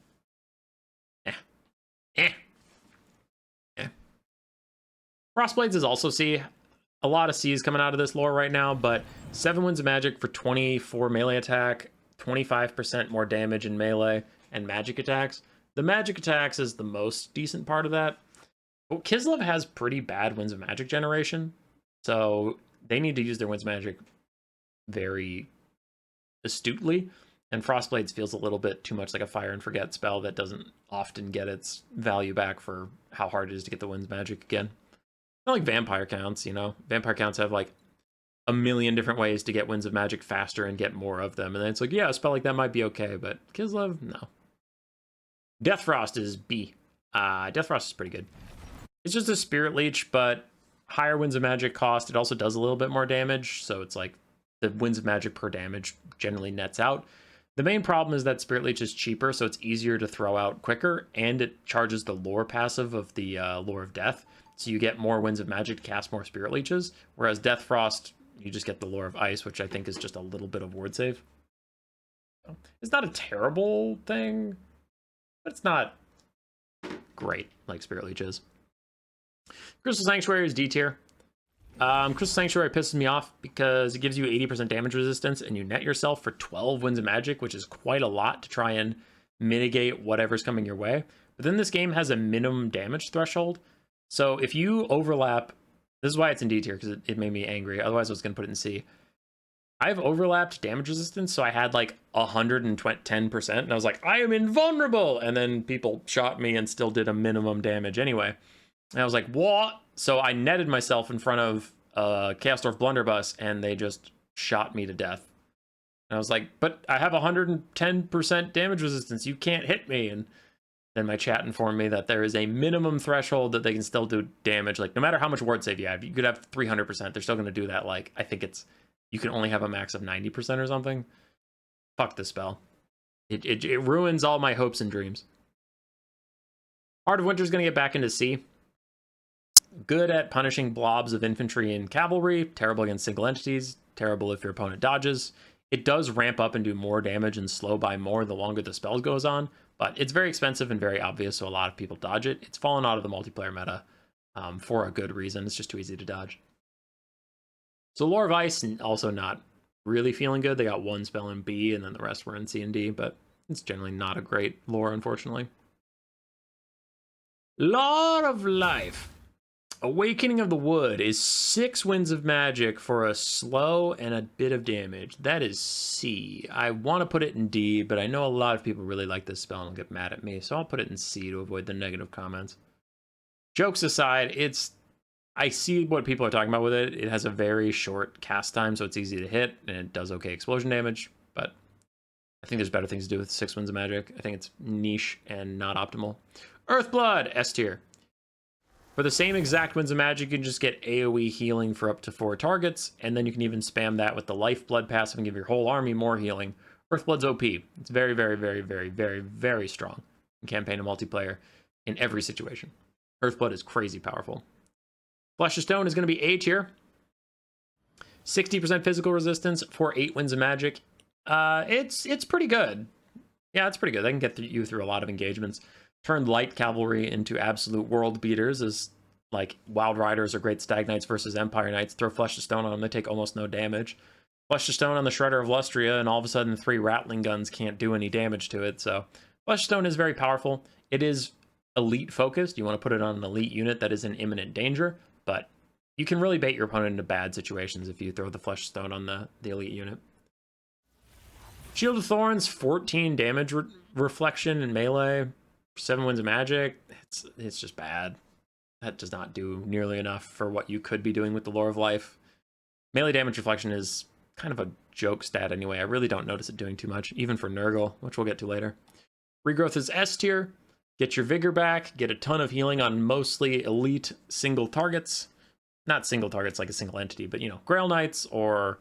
Frostblades is also C. A lot of C's coming out of this lore right now, but 7 Winds of Magic for 24 melee attack, 25% more damage in melee, and magic attacks. The magic attacks is the most decent part of that. But Kislev has pretty bad Winds of Magic generation, so they need to use their Winds of Magic very astutely, and Frostblades feels a little bit too much like a Fire and Forget spell that doesn't often get its value back for how hard it is to get the Winds Magic again. Not like Vampire Counts, you know? Vampire Counts have like a million different ways to get Winds of Magic faster and get more of them, and then it's like, yeah, a spell like that might be okay, but Kislev, no. Deathfrost is B. Deathfrost is pretty good. It's just a Spirit Leech, but higher Winds of Magic cost. It also does a little bit more damage, so it's like the Winds of Magic per damage generally nets out. The main problem is that Spirit Leech is cheaper, so it's easier to throw out quicker, and it charges the lore passive of the Lore of Death, so you get more Winds of Magic to cast more Spirit Leeches, whereas Deathfrost, you just get the Lore of Ice, which I think is just a little bit of ward save. So, it's not a terrible thing, but it's not great like Spirit Leech is. Crystal Sanctuary is D tier. Crystal Sanctuary pisses me off because it gives you 80% damage resistance and you net yourself for 12 Winds of Magic, which is quite a lot to try and mitigate whatever's coming your way. But then this game has a minimum damage threshold. So if you overlap, this is why it's in D tier, because it made me angry. Otherwise I was going to put it in C. I've overlapped damage resistance, so I had like 110%, and I was like, I am invulnerable! And then people shot me and still did a minimum damage anyway. And I was like, what? So I netted myself in front of Chaos Dwarf Blunderbuss, and they just shot me to death. And I was like, but I have 110% damage resistance, you can't hit me. And then my chat informed me that there is a minimum threshold that they can still do damage. Like, no matter how much ward save you have, you could have 300%, they're still going to do that. Like, I think it's, you can only have a max of 90% or something. Fuck this spell. It ruins all my hopes and dreams. Heart of Winter is going to get back into C. Good at punishing blobs of infantry and cavalry. Terrible against single entities. Terrible if your opponent dodges. It does ramp up and do more damage and slow by more the longer the spell goes on. But it's very expensive and very obvious, so a lot of people dodge it. It's fallen out of the multiplayer meta for a good reason. It's just too easy to dodge. So Lore of Ice, also not really feeling good. They got one spell in B, and then the rest were in C and D, but it's generally not a great lore, unfortunately. Lore of Life. Awakening of the Wood is 6 Winds of Magic for a slow and a bit of damage. That is C. I want to put it in D, but I know a lot of people really like this spell and will get mad at me, so I'll put it in C to avoid the negative comments. Jokes aside, I see what people are talking about with it. It has a very short cast time, so it's easy to hit, and it does okay explosion damage, but I think there's better things to do with 6 Winds of Magic. I think it's niche and not optimal. Earthblood, S tier. For the same exact Winds of Magic, you can just get AoE healing for up to 4 targets, and then you can even spam that with the Lifeblood passive and give your whole army more healing. Earthblood's OP. It's very, very, very, very, very, very strong in campaign and multiplayer in every situation. Earthblood is crazy powerful. Flesh of Stone is going to be A tier. 60% physical resistance for 8 Winds of Magic. It's pretty good. Yeah, it's pretty good. They can get you through a lot of engagements. Turn light cavalry into absolute world beaters as like Wild Riders or Great Stag Knights versus Empire Knights. Throw Flesh of Stone on them, they take almost no damage. Flesh of Stone on the Shredder of Lustria, and all of a sudden 3 Rattling Guns can't do any damage to it. So Flesh of Stone is very powerful. It is elite focused. You want to put it on an elite unit that is in imminent danger, but you can really bait your opponent into bad situations if you throw the Flesh of Stone on the elite unit. Shield of Thorns, 14 damage reflection in melee, 7 Winds of Magic. It's just bad. That does not do nearly enough for what you could be doing with the Lore of Life. Melee damage reflection is kind of a joke stat anyway. I really don't notice it doing too much, even for Nurgle, which we'll get to later. Regrowth is S tier. Get your vigor back, get a ton of healing on mostly elite single targets. Not single targets like a single entity, but, you know, Grail Knights or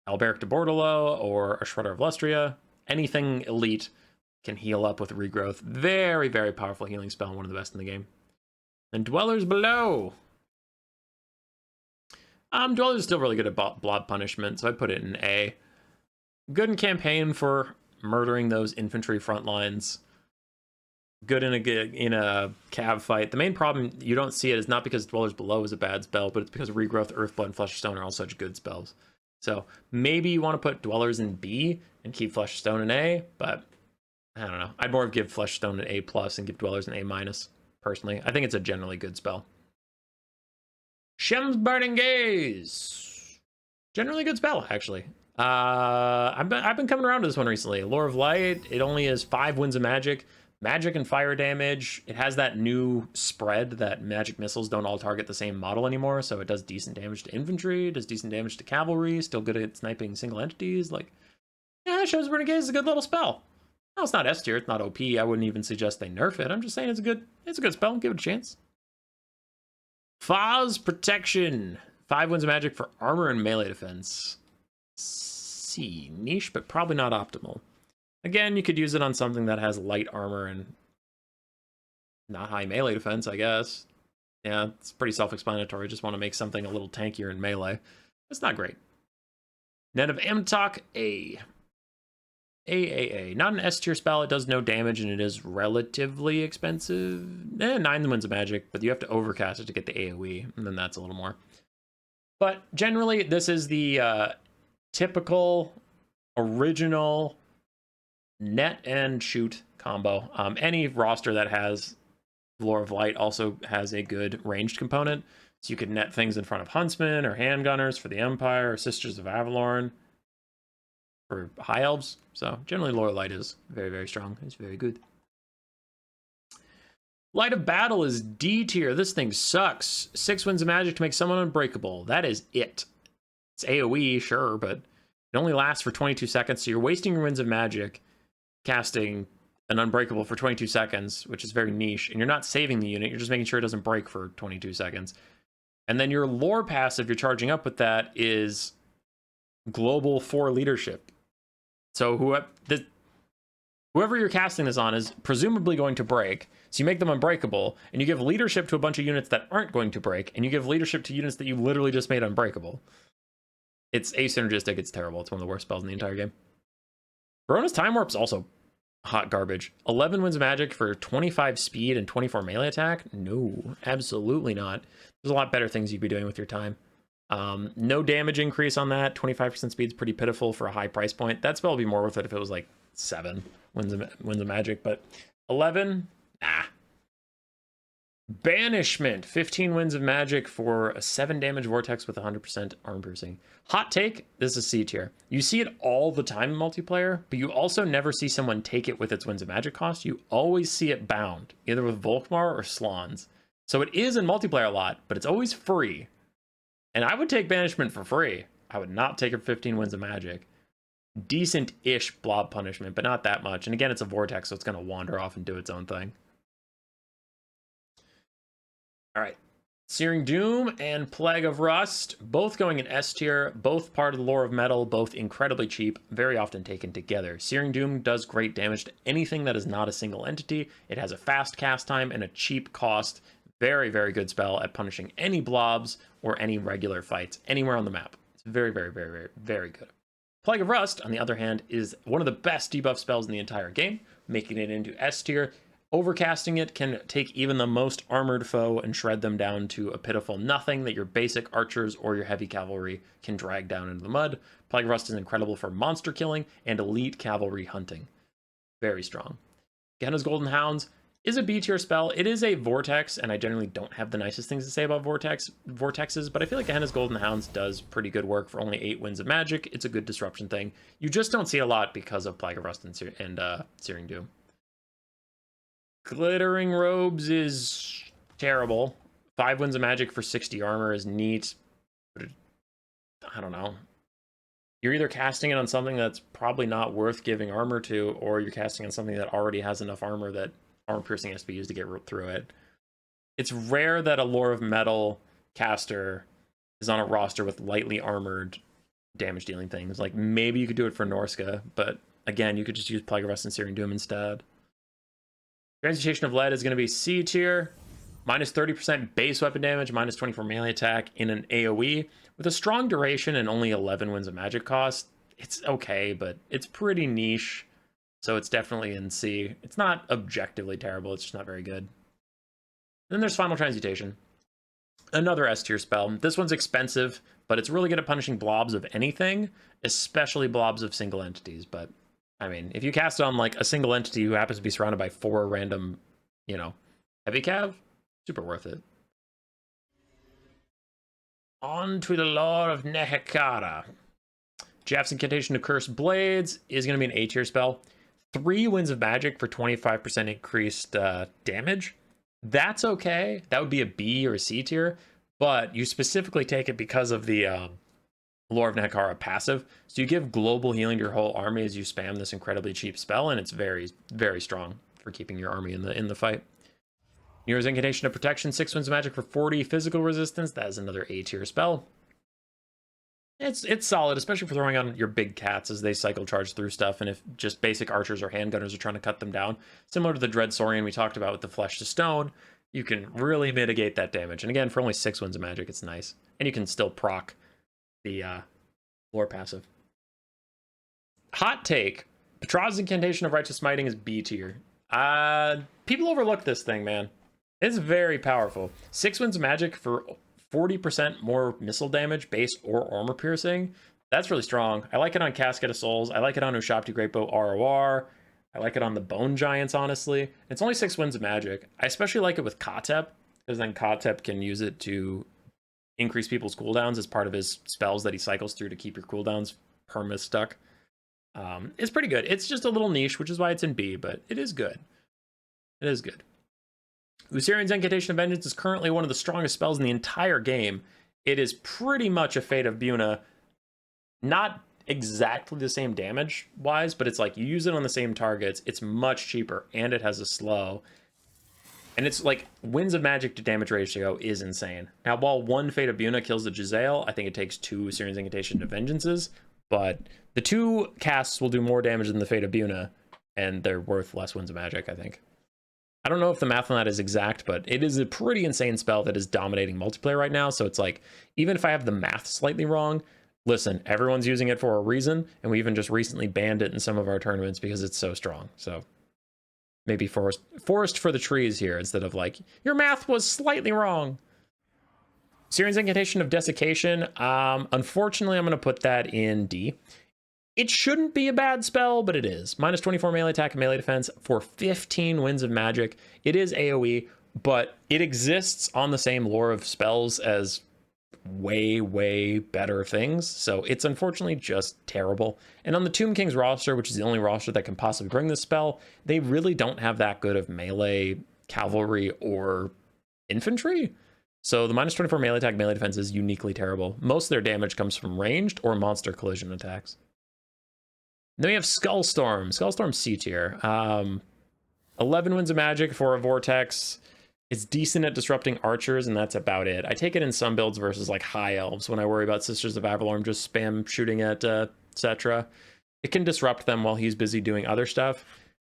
Alberic de Bordalo or a Shredder of Lustria. Anything elite can heal up with Regrowth. Very, very powerful healing spell, one of the best in the game. And Dwellers Below. Dwellers is still really good at blob punishment, so I put it in A. Good in campaign for murdering those infantry front lines. Good in a cav fight. The main problem you don't see it is not because Dwellers Below is a bad spell, but it's because Regrowth, Earthblood, and Flesh of Stone are all such good spells. So maybe you want to put Dwellers in B and keep Flesh of Stone in A, but I don't know. I'd more give Flesh of Stone an A+ and give Dwellers an A-, personally. I think it's a generally good spell. Shem's Burning Gaze. Generally good spell, actually. I've been coming around to this one recently. Lore of Light, it only is 5 Winds of Magic. Magic and fire damage. It has that new spread that magic missiles don't all target the same model anymore, so it does decent damage to infantry, it does decent damage to cavalry, still good at sniping single entities. Like, yeah, Shem's Burning Gaze is a good little spell. No, it's not S tier, it's not OP. I wouldn't even suggest they nerf it. I'm just saying it's a good spell. Give it a chance. Faw's Protection. 5 Winds of Magic for armor and melee defense. C. Niche, but probably not optimal. Again, you could use it on something that has light armor and not high melee defense, I guess. Yeah, it's pretty self-explanatory. Just want to make something a little tankier in melee. It's not great. Net of Amtok, A. A. Not an S tier spell. It does no damage and it is relatively expensive. 9 Winds of Magic, but you have to overcast it to get the AoE, and then that's a little more. But generally, this is the typical, original net and shoot combo. Any roster that has Lore of Light also has a good ranged component. So you could net things in front of Huntsmen or Handgunners for the Empire or Sisters of Avalorn for High Elves. So generally Lore of Light is very, very strong. It's very good. Light of Battle is D tier. This thing sucks. 6 Winds of Magic to make someone unbreakable. That is it. It's AoE, sure, but it only lasts for 22 seconds, so you're wasting your Winds of Magic casting an unbreakable for 22 seconds, which is very niche, and you're not saving the unit, you're just making sure it doesn't break for 22 seconds. And then your lore passive you're charging up with that is Global 4 Leadership. So whoever you're casting this on is presumably going to break, so you make them unbreakable, and you give leadership to a bunch of units that aren't going to break, and you give leadership to units that you literally just made unbreakable. It's asynergistic, it's terrible, it's one of the worst spells in the entire game. Verona's Time Warp's also hot garbage. 11 Winds of Magic for 25 speed and 24 melee attack? No, absolutely not. There's a lot better things you'd be doing with your time. No damage increase on that. 25% speed is pretty pitiful for a high price point. That spell would be more worth it if it was like 7 Winds of Magic, but 11? Nah. Banishment. 15 Winds of Magic for a 7 damage vortex with 100% arm piercing. Hot take, this is C tier. You see it all the time in multiplayer, but you also never see someone take it with its Winds of Magic cost. You always see it bound, either with Volkmar or Slaanesh. So it is in multiplayer a lot, but it's always free. And I would take Banishment for free. I would not take it for 15 Winds of Magic. Decent-ish blob punishment, but not that much. And again, it's a vortex, so it's going to wander off and do its own thing. All right. Searing Doom and Plague of Rust, both going in S tier, both part of the Lore of Metal, both incredibly cheap, very often taken together. Searing Doom does great damage to anything that is not a single entity. It has a fast cast time and a cheap cost. Very, very good spell at punishing any blobs or any regular fights anywhere on the map. It's very, very, very, very, very good. Plague of Rust, on the other hand, is one of the best debuff spells in the entire game, making it into S tier. Overcasting it can take even the most armored foe and shred them down to a pitiful nothing that your basic archers or your heavy cavalry can drag down into the mud. Plague of Rust is incredible for monster killing and elite cavalry hunting. Very strong. Gehenna's Golden Hounds is a B tier spell. It is a vortex, and I generally don't have the nicest things to say about vortexes, but I feel like Gehenna's Golden Hounds does pretty good work for only 8 Winds of Magic. It's a good disruption thing. You just don't see a lot because of Plague of Rust and Searing Doom. Glittering Robes is terrible. 5 Winds of Magic for 60 armor is neat, but I don't know. You're either casting it on something that's probably not worth giving armor to, or you're casting on something that already has enough armor that armor piercing has to be used to get through it. It's rare that a Lore of Metal caster is on a roster with lightly armored damage dealing things. Like maybe you could do it for Norska, but again, you could just use Plague of Rust and Searing Doom instead. Transmutation of Lead is going to be C tier, minus 30% base weapon damage, minus 24 melee attack in an AoE. With a strong duration and only 11 Winds of Magic cost, it's okay, but it's pretty niche, so it's definitely in C. It's not objectively terrible, it's just not very good. Then there's Final Transmutation. Another S tier spell. This one's expensive, but it's really good at punishing blobs of anything, especially blobs of single entities, but I mean, if you cast it on like a single entity who happens to be surrounded by 4 random, heavy cav, super worth it. On to the Lore of Nehekhara. Jeff's Incantation to Curse Blades is going to be an A tier spell. 3 Winds of Magic for 25% increased damage. That's okay. That would be a B or a C tier, but you specifically take it because of the Lore of Nehekhara passive. So you give global healing to your whole army as you spam this incredibly cheap spell, and it's very, very strong for keeping your army in the fight. Nero's Incantation of Protection, 6 Winds of Magic for 40 physical resistance. That is another A tier spell. It's solid, especially for throwing on your big cats as they cycle charge through stuff, and if just basic archers or handgunners are trying to cut them down. Similar to the Dread Saurian we talked about with the Flesh to Stone, you can really mitigate that damage. And again, for only 6 Winds of Magic, it's nice. And you can still proc the lore passive. Hot take. Petraz's Incantation of Righteous Smiting is B tier. People overlook this thing, man. It's very powerful. 6 Winds of Magic for 40% more missile damage, base or armor piercing. That's really strong. I like it on Casket of Souls. I like it on Ushabti Greatbow ROR. I like it on the Bone Giants, honestly. It's only 6 Winds of Magic. I especially like it with Kotep, because then Kotep can use it to increase people's cooldowns as part of his spells that he cycles through to keep your cooldowns perma stuck. It's pretty good. It's just a little niche, which is why it's in B, but it is good. It is good. Usurian's Incantation of Vengeance is currently one of the strongest spells in the entire game. It is pretty much a Fate of Buna. Not exactly the same damage-wise, but it's like you use it on the same targets. It's much cheaper, and it has a slow. And it's like Winds of Magic to damage ratio is insane. Now, while one Fate of Buna kills the Jezzail, I think it takes 2 Usurian's Incantation of Vengeances, but the 2 casts will do more damage than the Fate of Buna, and they're worth less Winds of Magic, I think. I don't know if the math on that is exact, but it is a pretty insane spell that is dominating multiplayer right now. So it's like, even if I have the math slightly wrong, listen, everyone's using it for a reason, and we even just recently banned it in some of our tournaments because it's so strong. So maybe forest for the trees here instead of like, your math was slightly wrong. Usurian's Incantation of Desiccation. Unfortunately, I'm going to put that in D. It shouldn't be a bad spell, but it is. Minus 24 melee attack and melee defense for 15 Winds of Magic. It is AoE, but it exists on the same lore of spells as way, way better things. So it's unfortunately just terrible. And on the Tomb King's roster, which is the only roster that can possibly bring this spell, they really don't have that good of melee, cavalry, or infantry. So the minus 24 melee attack, melee defense is uniquely terrible. Most of their damage comes from ranged or monster collision attacks. Then we have Skullstorm. Skullstorm C tier. 11 Winds of Magic for a Vortex. It's decent at disrupting archers, and that's about it. I take it in some builds versus like High Elves when I worry about Sisters of Avalorn just spam shooting at etc. It can disrupt them while he's busy doing other stuff.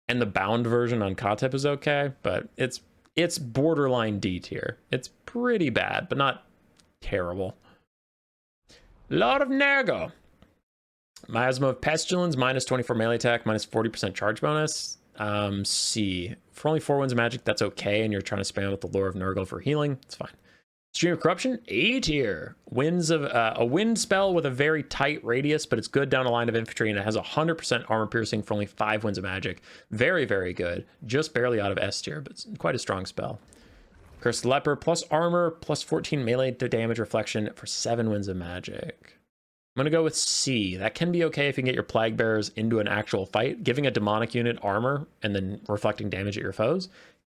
And the bound version on Kotep is okay, but it's borderline D tier. It's pretty bad, but not terrible. Lord of Nurgle. Miasma of Pestilence, minus 24 melee attack, minus 40% charge bonus. C. For only 4 Winds of Magic, that's okay, and you're trying to spam with the Lore of Nurgle for healing, it's fine. Stream of Corruption, A tier. Winds of a wind spell with a very tight radius, but it's good down a line of infantry, and it has 100% armor piercing for only 5 Winds of Magic. Very, very good. Just barely out of S tier, but it's quite a strong spell. Cursed Leper, plus armor, plus 14 melee to damage reflection for 7 Winds of Magic. I'm going to go with C. That can be okay if you can get your Plague Bearers into an actual fight. Giving a demonic unit armor and then reflecting damage at your foes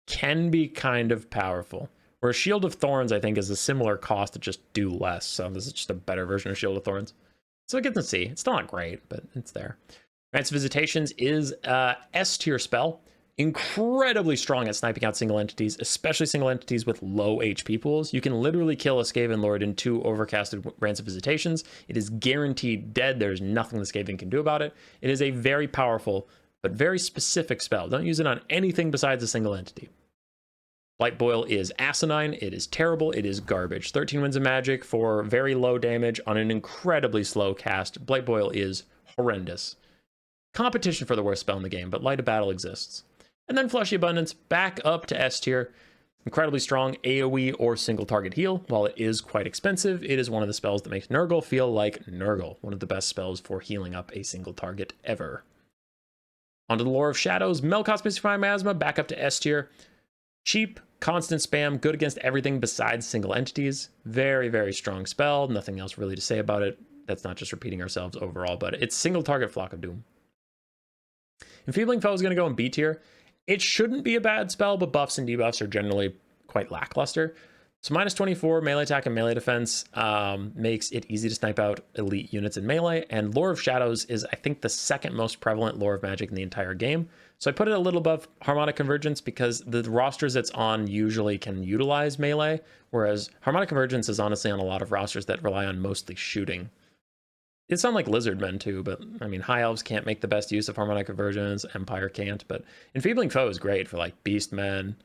can be kind of powerful. Whereas Shield of Thorns, I think, is a similar cost to just do less. So this is just a better version of Shield of Thorns. So it gets a C. It's still not great, but it's there. Grants Visitations is a S tier spell. Incredibly strong at sniping out single entities, especially single entities with low HP pools. You can literally kill a Skaven Lord in 2 overcasted Rancid Visitations. It is guaranteed dead. There's nothing the Skaven can do about it. It is a very powerful, but very specific spell. Don't use it on anything besides a single entity. Blight Boil is asinine. It is terrible. It is garbage. 13 Winds of Magic for very low damage on an incredibly slow cast. Blight Boil is horrendous. Competition for the worst spell in the game, but Light of Battle exists. And then Fleshy Abundance back up to S tier. Incredibly strong AoE or single target heal. While it is quite expensive, it is one of the spells that makes Nurgle feel like Nurgle. One of the best spells for healing up a single target ever. Onto the Lore of Shadows. Melkoth's Mystifying Miasma back up to S tier. Cheap, constant spam, good against everything besides single entities. Very, very strong spell. Nothing else really to say about it. That's not just repeating ourselves overall, but it's single target Flock of Doom. Enfeebling Foe is going to go in B tier. It shouldn't be a bad spell, but buffs and debuffs are generally quite lackluster. So minus 24 melee attack and melee defense makes it easy to snipe out elite units in melee. And Lore of Shadows is, I think, the second most prevalent Lore of Magic in the entire game. So I put it a little above Harmonic Convergence because the rosters it's on usually can utilize melee, whereas Harmonic Convergence is honestly on a lot of rosters that rely on mostly shooting. It's on like Lizardmen too, but I mean, High Elves can't make the best use of Harmonic Convergence, Empire can't, but Enfeebling Foe is great for like Beastmen,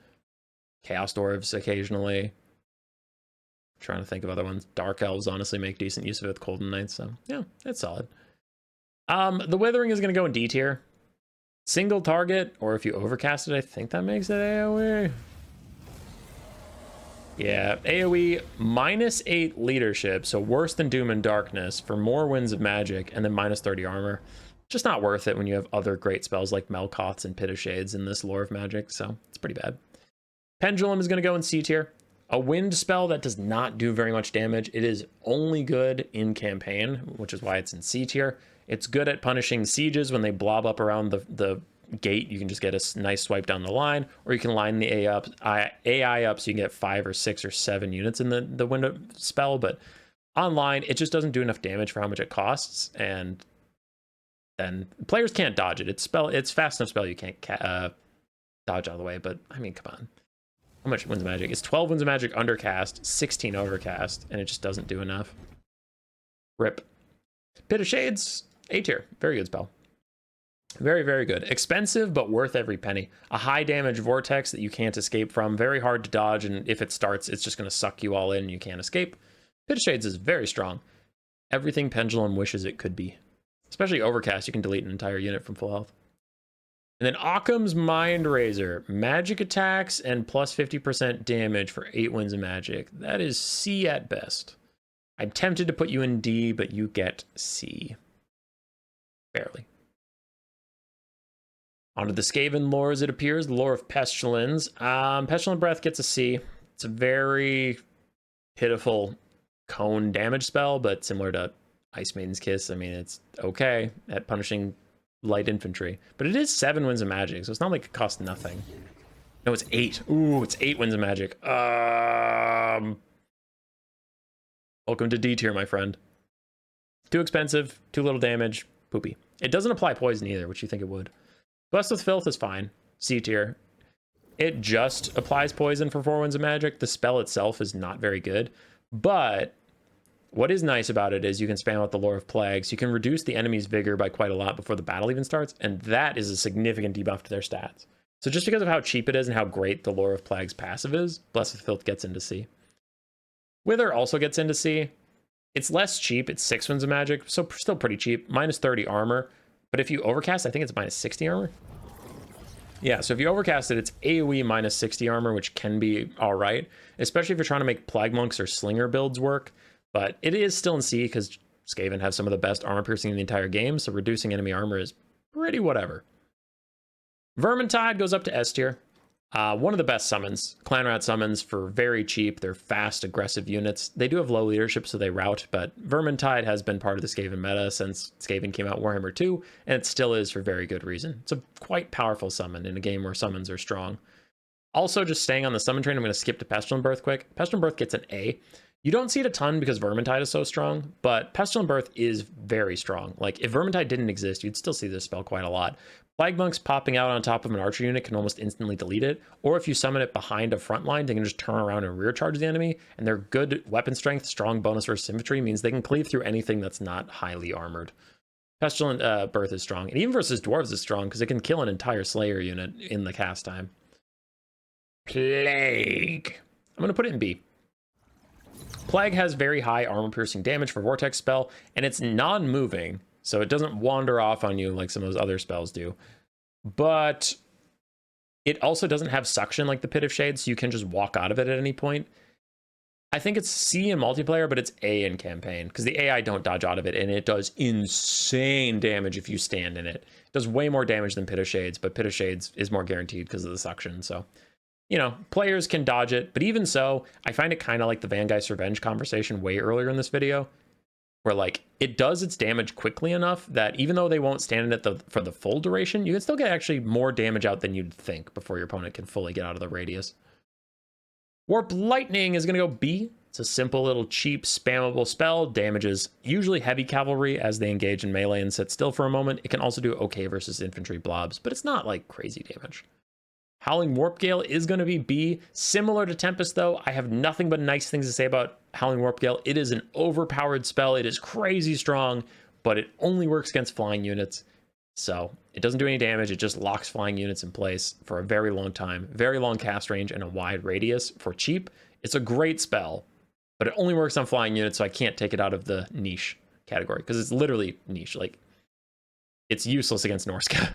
Chaos Dwarves occasionally. I'm trying to think of other ones. Dark Elves honestly make decent use of it with Golden Knights, so yeah, it's solid. The Withering is going to go in D tier. Single target, or if you overcast it, I think that makes it AoE. Yeah, AoE -8 leadership, so worse than Doom and Darkness for more Winds of Magic, and then -30 armor. Just not worth it when you have other great spells like Melkoths and Pit of Shades in this lore of Magic, so it's pretty bad. Pendulum is going to go in C tier. A wind spell that does not do very much damage. It is only good in campaign, which is why it's in C tier. It's good at punishing sieges when they blob up around the gate. You can just get a nice swipe down the line, or you can line the AI up so you can get 5 or 6 or 7 units in the window spell. But online, it just doesn't do enough damage for how much it costs, and then players can't dodge it. It's fast enough spell you can't dodge out of the way. But I mean, come on. How much Winds of Magic? It's 12 Winds of Magic undercast, 16 overcast, and it just doesn't do enough. Rip. Pit of Shades, A tier. Very good spell. Very, very good. Expensive, but worth every penny. A high damage vortex that you can't escape from. Very hard to dodge, and if it starts, it's just going to suck you all in and you can't escape. Pit of Shades is very strong. Everything Pendulum wishes it could be. Especially overcast, you can delete an entire unit from full health. And then Occam's Mind Razor. Magic attacks and plus 50% damage for 8 Winds of Magic. That is C at best. I'm tempted to put you in D, but you get C. Barely. Onto the Skaven lore as it appears. The lore of Pestilence. Pestilent Breath gets a C. It's a very pitiful cone damage spell, but similar to Ice Maiden's Kiss. I mean, it's okay at punishing light infantry, but it is 7 Winds of Magic, so it's not like it costs nothing. No, it's 8. Ooh, it's 8 Winds of Magic. Welcome to D tier, my friend. Too expensive, too little damage, poopy. It doesn't apply poison either, which you think it would. Blessed with Filth is fine. C tier. It just applies poison for 4 Winds of Magic. The spell itself is not very good, but what is nice about it is you can spam out the Lore of Plagues. You can reduce the enemy's vigor by quite a lot before the battle even starts, and that is a significant debuff to their stats. So just because of how cheap it is and how great the Lore of Plagues passive is, Blessed with Filth gets into C. Wither also gets into C. It's less cheap. It's 6 Winds of Magic, so still pretty cheap. -30 armor, but if you overcast, I think it's -60 armor. Yeah, so if you overcast it, it's AoE -60 armor, which can be all right, especially if you're trying to make Plague Monks or Slinger builds work. But it is still in C because Skaven have some of the best armor piercing in the entire game, so reducing enemy armor is pretty whatever. Vermintide goes up to S tier. One of the best summons. Clan Rat summons for very cheap. They're fast, aggressive units. They do have low leadership, so they rout, but Vermintide has been part of the Skaven meta since Skaven came out Warhammer 2, and it still is for very good reason. It's a quite powerful summon in a game where summons are strong. Also, just staying on the summon train, I'm going to skip to Pestilent Birth quick. Pestilent Birth gets an A. You don't see it a ton because Vermintide is so strong, but Pestilent Birth is very strong. Like, if Vermintide didn't exist, you'd still see this spell quite a lot. Plague Monks popping out on top of an archer unit can almost instantly delete it, or if you summon it behind a front line, they can just turn around and rear charge the enemy, and their good weapon strength, strong bonus versus infantry, means they can cleave through anything that's not highly armored. Pestilent Birth is strong, and even versus dwarves is strong because it can kill an entire Slayer unit in the cast time. Plague. I'm going to put it in B. Plague has very high armor piercing damage for Vortex spell, and it's non-moving, so it doesn't wander off on you like some of those other spells do. But it also doesn't have suction like the Pit of Shades, so you can just walk out of it at any point. I think it's C in multiplayer, but it's A in campaign, because the AI don't dodge out of it, and it does insane damage if you stand in it. It does way more damage than Pit of Shades, but Pit of Shades is more guaranteed because of the suction, so... You know, players can dodge it, but even so, I find it kind of like the Van Geist Revenge conversation way earlier in this video, where, like, it does its damage quickly enough that even though they won't stand in it for the full duration, you can still get actually more damage out than you'd think before your opponent can fully get out of the radius. Warp Lightning is going to go B. It's a simple little cheap spammable spell, damages usually heavy cavalry as they engage in melee and sit still for a moment. It can also do okay versus infantry blobs, but it's not like crazy damage. Howling Warp Gale is going to be B. Similar to Tempest, though, I have nothing but nice things to say about Howling Warp Gale. It is an overpowered spell. It is crazy strong, but it only works against flying units. So it doesn't do any damage. It just locks flying units in place for a very long time. Very long cast range and a wide radius for cheap. It's a great spell, but it only works on flying units, so I can't take it out of the niche category because it's literally niche. Like, it's useless against Norska.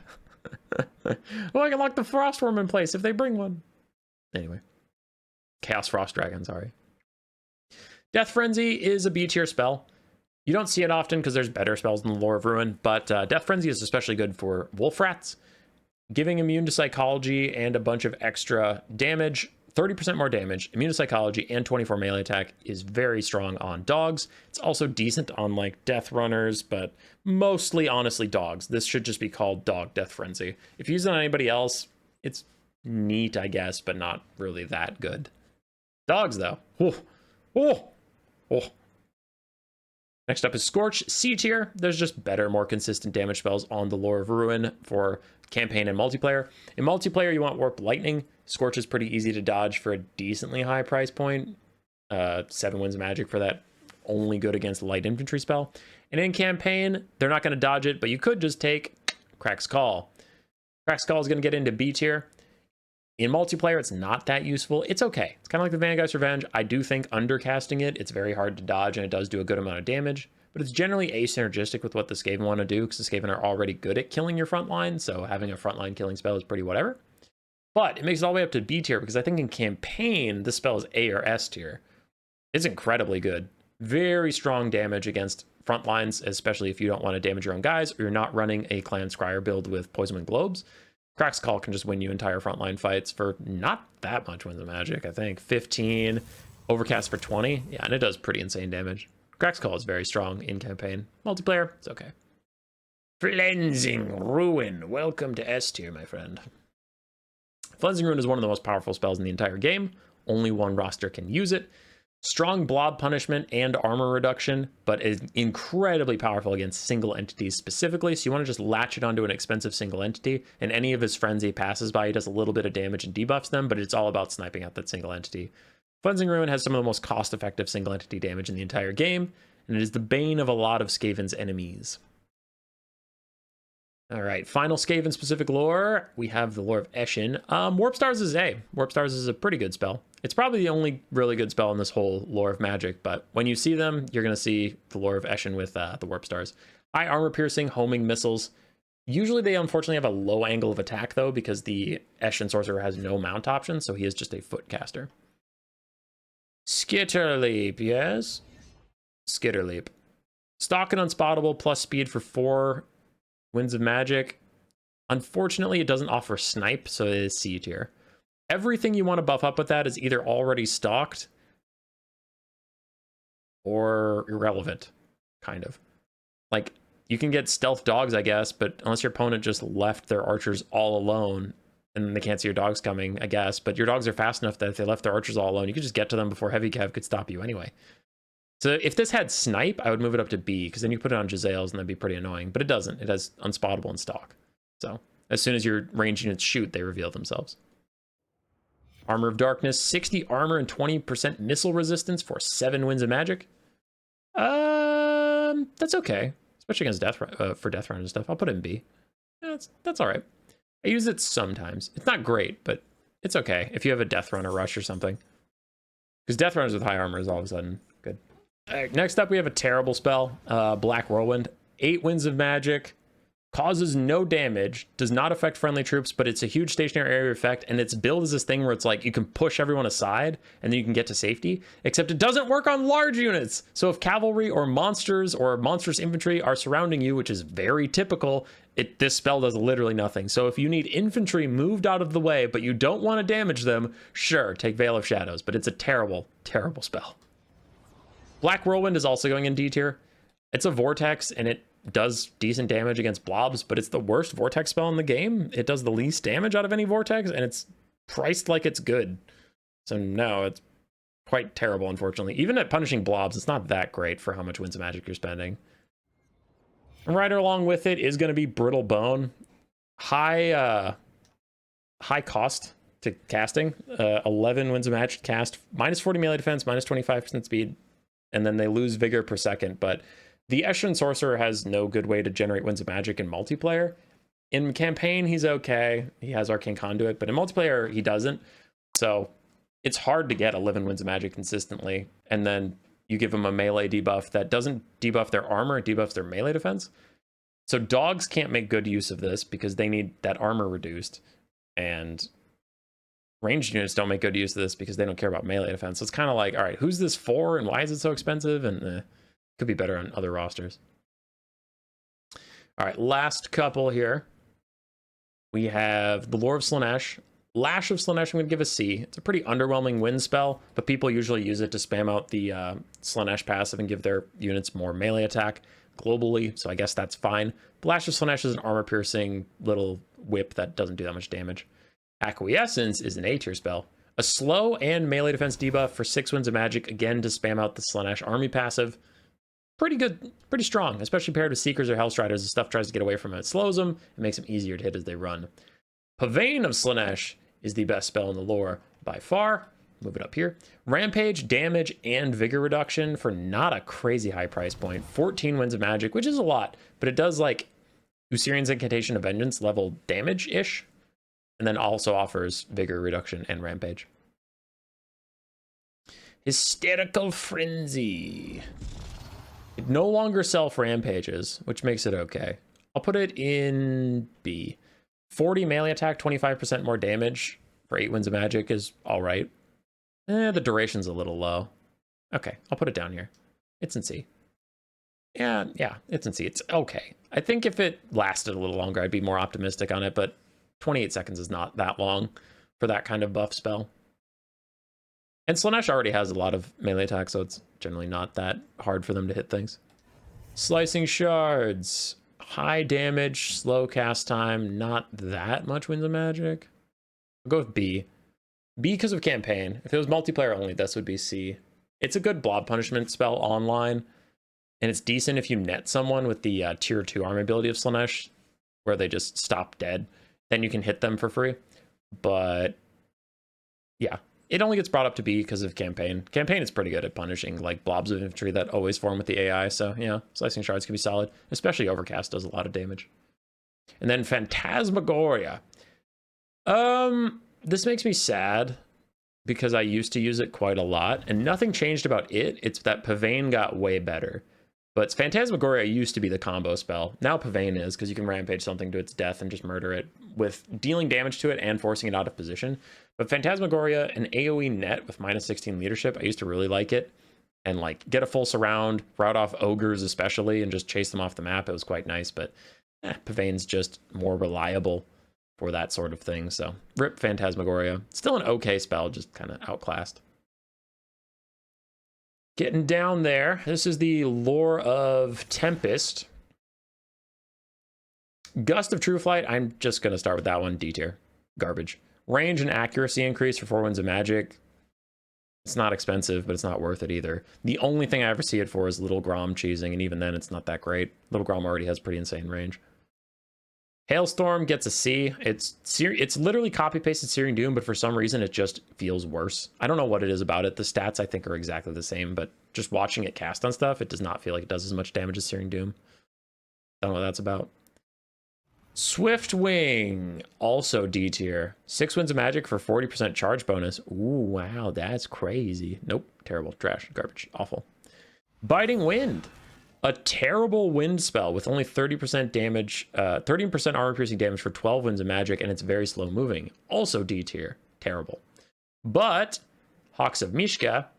Well, I can lock the Frostworm in place if they bring one. Anyway. Chaos Frost Dragon, sorry. Death Frenzy is a B tier spell. You don't see it often because there's better spells in the Lore of Ruin, but Death Frenzy is especially good for Wolf Rats, giving immune to psychology and a bunch of extra damage. 30% more damage, immune to psychology, and 24 melee attack is very strong on dogs. It's also decent on like death runners, but mostly honestly dogs. This should just be called Dog Death Frenzy. If you use it on anybody else, it's neat, I guess, but not really that good. Dogs though. Oh, oh, oh. Next up is Scorch, C tier. There's just better, more consistent damage spells on the Lore of Ruin for campaign and multiplayer. In multiplayer, you want Warp Lightning. Scorch is pretty easy to dodge for a decently high price point. 7 Winds of Magic for that, only good against light infantry spell. And in campaign, they're not going to dodge it, but you could just take Crack's Call. Crack's Call is going to get into B tier. In multiplayer, it's not that useful. It's okay. It's kind of like the Vanguard's Revenge. I do think undercasting it, it's very hard to dodge, and it does do a good amount of damage. But it's generally asynergistic with what the Skaven want to do, because the Skaven are already good at killing your front line, so having a frontline killing spell is pretty whatever. But it makes it all the way up to B tier, because I think in campaign, this spell is A or S tier. It's incredibly good. Very strong damage against front lines, especially if you don't want to damage your own guys, or you're not running a Clan Scryer build with Poisonwind Globes. Crack's Call can just win you entire frontline fights for not that much Winds of Magic, I think. 15, Overcast for 20. Yeah, and it does pretty insane damage. Crack's Call is very strong in campaign. Multiplayer, it's okay. Cleansing Ruin. Welcome to S tier, my friend. Cleansing Ruin is one of the most powerful spells in the entire game. Only one roster can use it. Strong blob punishment and armor reduction, but is incredibly powerful against single entities specifically. So you want to just latch it onto an expensive single entity, and any of his friends he passes by, he does a little bit of damage and debuffs them, but it's all about sniping out that single entity. Cleansing Ruin has some of the most cost-effective single entity damage in the entire game, and it is the bane of a lot of Skaven's enemies. All right, final Skaven specific lore. We have the lore of Eshin. Warp Stars is A. Warp Stars is a pretty good spell. It's probably the only really good spell in this whole lore of magic, but when you see them, you're going to see the lore of Eshin with the Warp Stars. High armor piercing, homing missiles. Usually they unfortunately have a low angle of attack though, because the Eshin sorcerer has no mount option, so he is just a foot caster. Skitterleap, yes? Skitterleap. Stock and Unspottable plus speed for 4 Winds of Magic. Unfortunately, it doesn't offer snipe, so it is C tier. Everything you want to buff up with that is either already stocked or irrelevant, kind of. Like, you can get stealth dogs, I guess, but unless your opponent just left their archers all alone, and they can't see your dogs coming, I guess, but your dogs are fast enough that if they left their archers all alone, you could just get to them before Heavy Cav could stop you anyway. So if this had snipe, I would move it up to B, because then you put it on Gisele's and that'd be pretty annoying. But it doesn't. It has Unspottable and stock. So as soon as your ranged units shoot, they reveal themselves. Armor of Darkness, 60 armor and 20% missile resistance for 7 Winds of Magic. That's okay, especially against for Death Run and stuff. I'll put it in B. Yeah, that's all right. I use it sometimes. It's not great, but it's okay if you have a Death Run or Rush or something. Because Death Runners with high armor is all of a sudden good. Next up, we have a terrible spell, Black Whirlwind. 8 Winds of Magic, causes no damage, does not affect friendly troops, but it's a huge stationary area effect, and its build is this thing where it's like you can push everyone aside, and then you can get to safety, except it doesn't work on large units. So if cavalry or monsters or monstrous infantry are surrounding you, which is very typical, this spell does literally nothing. So if you need infantry moved out of the way, but you don't want to damage them, sure, take Veil of Shadows, but it's a terrible, terrible spell. Black Whirlwind is also going in D tier. It's a vortex, and it does decent damage against blobs, but it's the worst vortex spell in the game. It does the least damage out of any vortex, and it's priced like it's good. So no, it's quite terrible, unfortunately. Even at punishing blobs, it's not that great for how much Winds of Magic you're spending. And right along with it is going to be Brittle Bone. High cost to casting. 11 Winds of Magic cast, minus 40 melee defense, minus 25% speed, and then they lose vigor per second. But the Eshin Sorcerer has no good way to generate Winds of Magic in multiplayer. In campaign, he's okay. He has Arcane Conduit, but in multiplayer, he doesn't. So it's hard to get 11 Winds of Magic consistently. And then you give him a melee debuff that doesn't debuff their armor, it debuffs their melee defense. So dogs can't make good use of this because they need that armor reduced. And Ranged units don't make good use of this because they don't care about melee defense. So it's kind of like, all right, who's this for and why is it so expensive? And could be better on other rosters. All right, last couple here. We have the Lore of Slaanesh. Lash of Slaanesh, I'm going to give a C. It's a pretty underwhelming wind spell, but people usually use it to spam out the Slaanesh passive and give their units more melee attack globally, so I guess that's fine. Lash of Slaanesh is an armor-piercing little whip that doesn't do that much damage. Acquiescence is an A tier spell. A slow and melee defense debuff for 6 winds of magic, again to spam out the Slaanesh army passive. Pretty good, pretty strong, especially paired with Seekers or Hellstriders. The stuff tries to get away from it. It slows them, it makes them easier to hit as they run. Pavane of Slaanesh is the best spell in the lore by far. Move it up here. Rampage, damage, and vigor reduction for not a crazy high price point. 14 winds of magic, which is a lot, but it does like Usirian's Incantation of Vengeance level damage-ish, and then also offers vigor reduction and rampage. Hysterical Frenzy. It no longer self-rampages, which makes it okay. I'll put it in B. 40 melee attack, 25% more damage for 8 winds of magic is all right. The duration's a little low. Okay, I'll put it down here. It's in C. Yeah, it's in C. It's okay. I think if it lasted a little longer, I'd be more optimistic on it, but 28 seconds is not that long for that kind of buff spell. And Slaanesh already has a lot of melee attack, so it's generally not that hard for them to hit things. Slicing Shards. High damage, slow cast time, not that much winds of magic. I'll go with B. B because of campaign. If it was multiplayer only, this would be C. It's a good blob punishment spell online, and it's decent if you net someone with the tier 2 army ability of Slaanesh, where they just stop dead. Then you can hit them for free. But yeah, it only gets brought up to B because of campaign. Campaign is pretty good at punishing like blobs of infantry that always form with the AI. So yeah, Slicing Shards can be solid, especially Overcast does a lot of damage. And then Phantasmagoria. This makes me sad because I used to use it quite a lot and nothing changed about it. It's that Pavane got way better. But Phantasmagoria used to be the combo spell. Now Pavane is, because you can rampage something to its death and just murder it with dealing damage to it and forcing it out of position. But Phantasmagoria, an AoE net with -16 leadership, I used to really like it. And like get a full surround, rout off ogres especially, and just chase them off the map. It was quite nice, but Pavane's just more reliable for that sort of thing. So rip Phantasmagoria. Still an okay spell, just kind of outclassed. Getting down there. This is the lore of Tempest. Gust of True Flight. I'm just going to start with that one. D tier. Garbage. Range and accuracy increase for 4 winds of magic. It's not expensive, but it's not worth it either. The only thing I ever see it for is Little Grom cheesing, and even then it's not that great. Little Grom already has pretty insane range. Hailstorm gets a C. It's literally copy-pasted Searing Doom, but for some reason it just feels worse. I don't know what it is about it. The stats I think are exactly the same, but just watching it cast on stuff, it does not feel like it does as much damage as Searing Doom. I don't know what that's about. Swift Wing, also D tier. 6 winds of magic for 40% charge bonus. Ooh, wow, that's crazy. Nope, terrible, trash, garbage, awful. Biting Wind. A terrible wind spell with only 30% damage, 13% armor piercing damage for 12 winds of magic, and it's very slow moving. Also D tier. Terrible. But Hawks of Mishka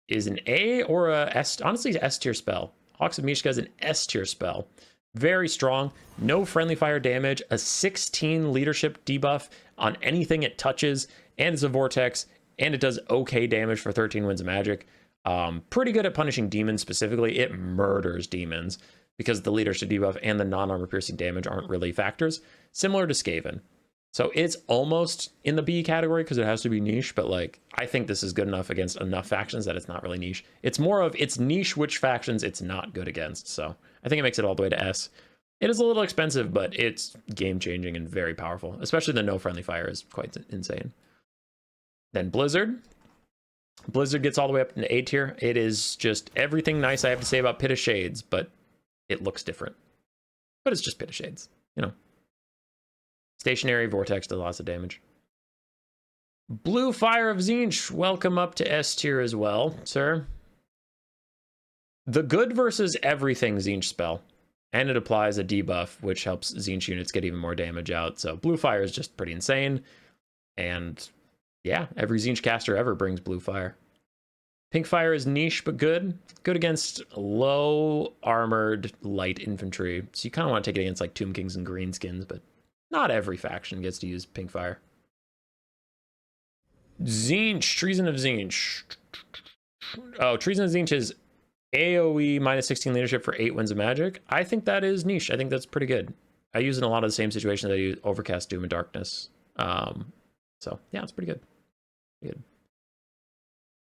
is an A or a S, honestly, it's S tier spell. Hawks of Mishka is an S tier spell. Very strong, no friendly fire damage, a 16 leadership debuff on anything it touches, and it's a vortex, and it does okay damage for 13 winds of magic. Pretty good at punishing demons specifically. It murders demons because the leadership debuff and the non-armor piercing damage aren't really factors. Similar to Skaven. So it's almost in the B category because it has to be niche, but like I think this is good enough against enough factions that it's not really niche. It's more of it's niche which factions it's not good against. So I think it makes it all the way to S. It is a little expensive, but it's game changing and very powerful. Especially the no friendly fire is quite insane. Then Blizzard. Blizzard gets all the way up into A tier. It is just everything nice I have to say about Pit of Shades, but it looks different. But it's just Pit of Shades, you know. Stationary Vortex does lots of damage. Blue Fire of Tzeentch, welcome up to S tier as well, sir. The good versus everything Tzeentch spell. And it applies a debuff, which helps Tzeentch units get even more damage out. So Blue Fire is just pretty insane. And Yeah, every Tzeentch caster ever brings blue fire. Pink fire is niche, but good. Good against low armored light infantry. So you kind of want to take it against like Tomb Kings and Greenskins, but not every faction gets to use pink fire. Tzeentch, Treason of Tzeentch. Oh, Treason of Tzeentch is AoE minus 16 leadership for 8 winds of magic. I think that is niche. I think that's pretty good. I use it in a lot of the same situations that I use Overcast, Doom, and Darkness. So yeah, it's pretty good. Good.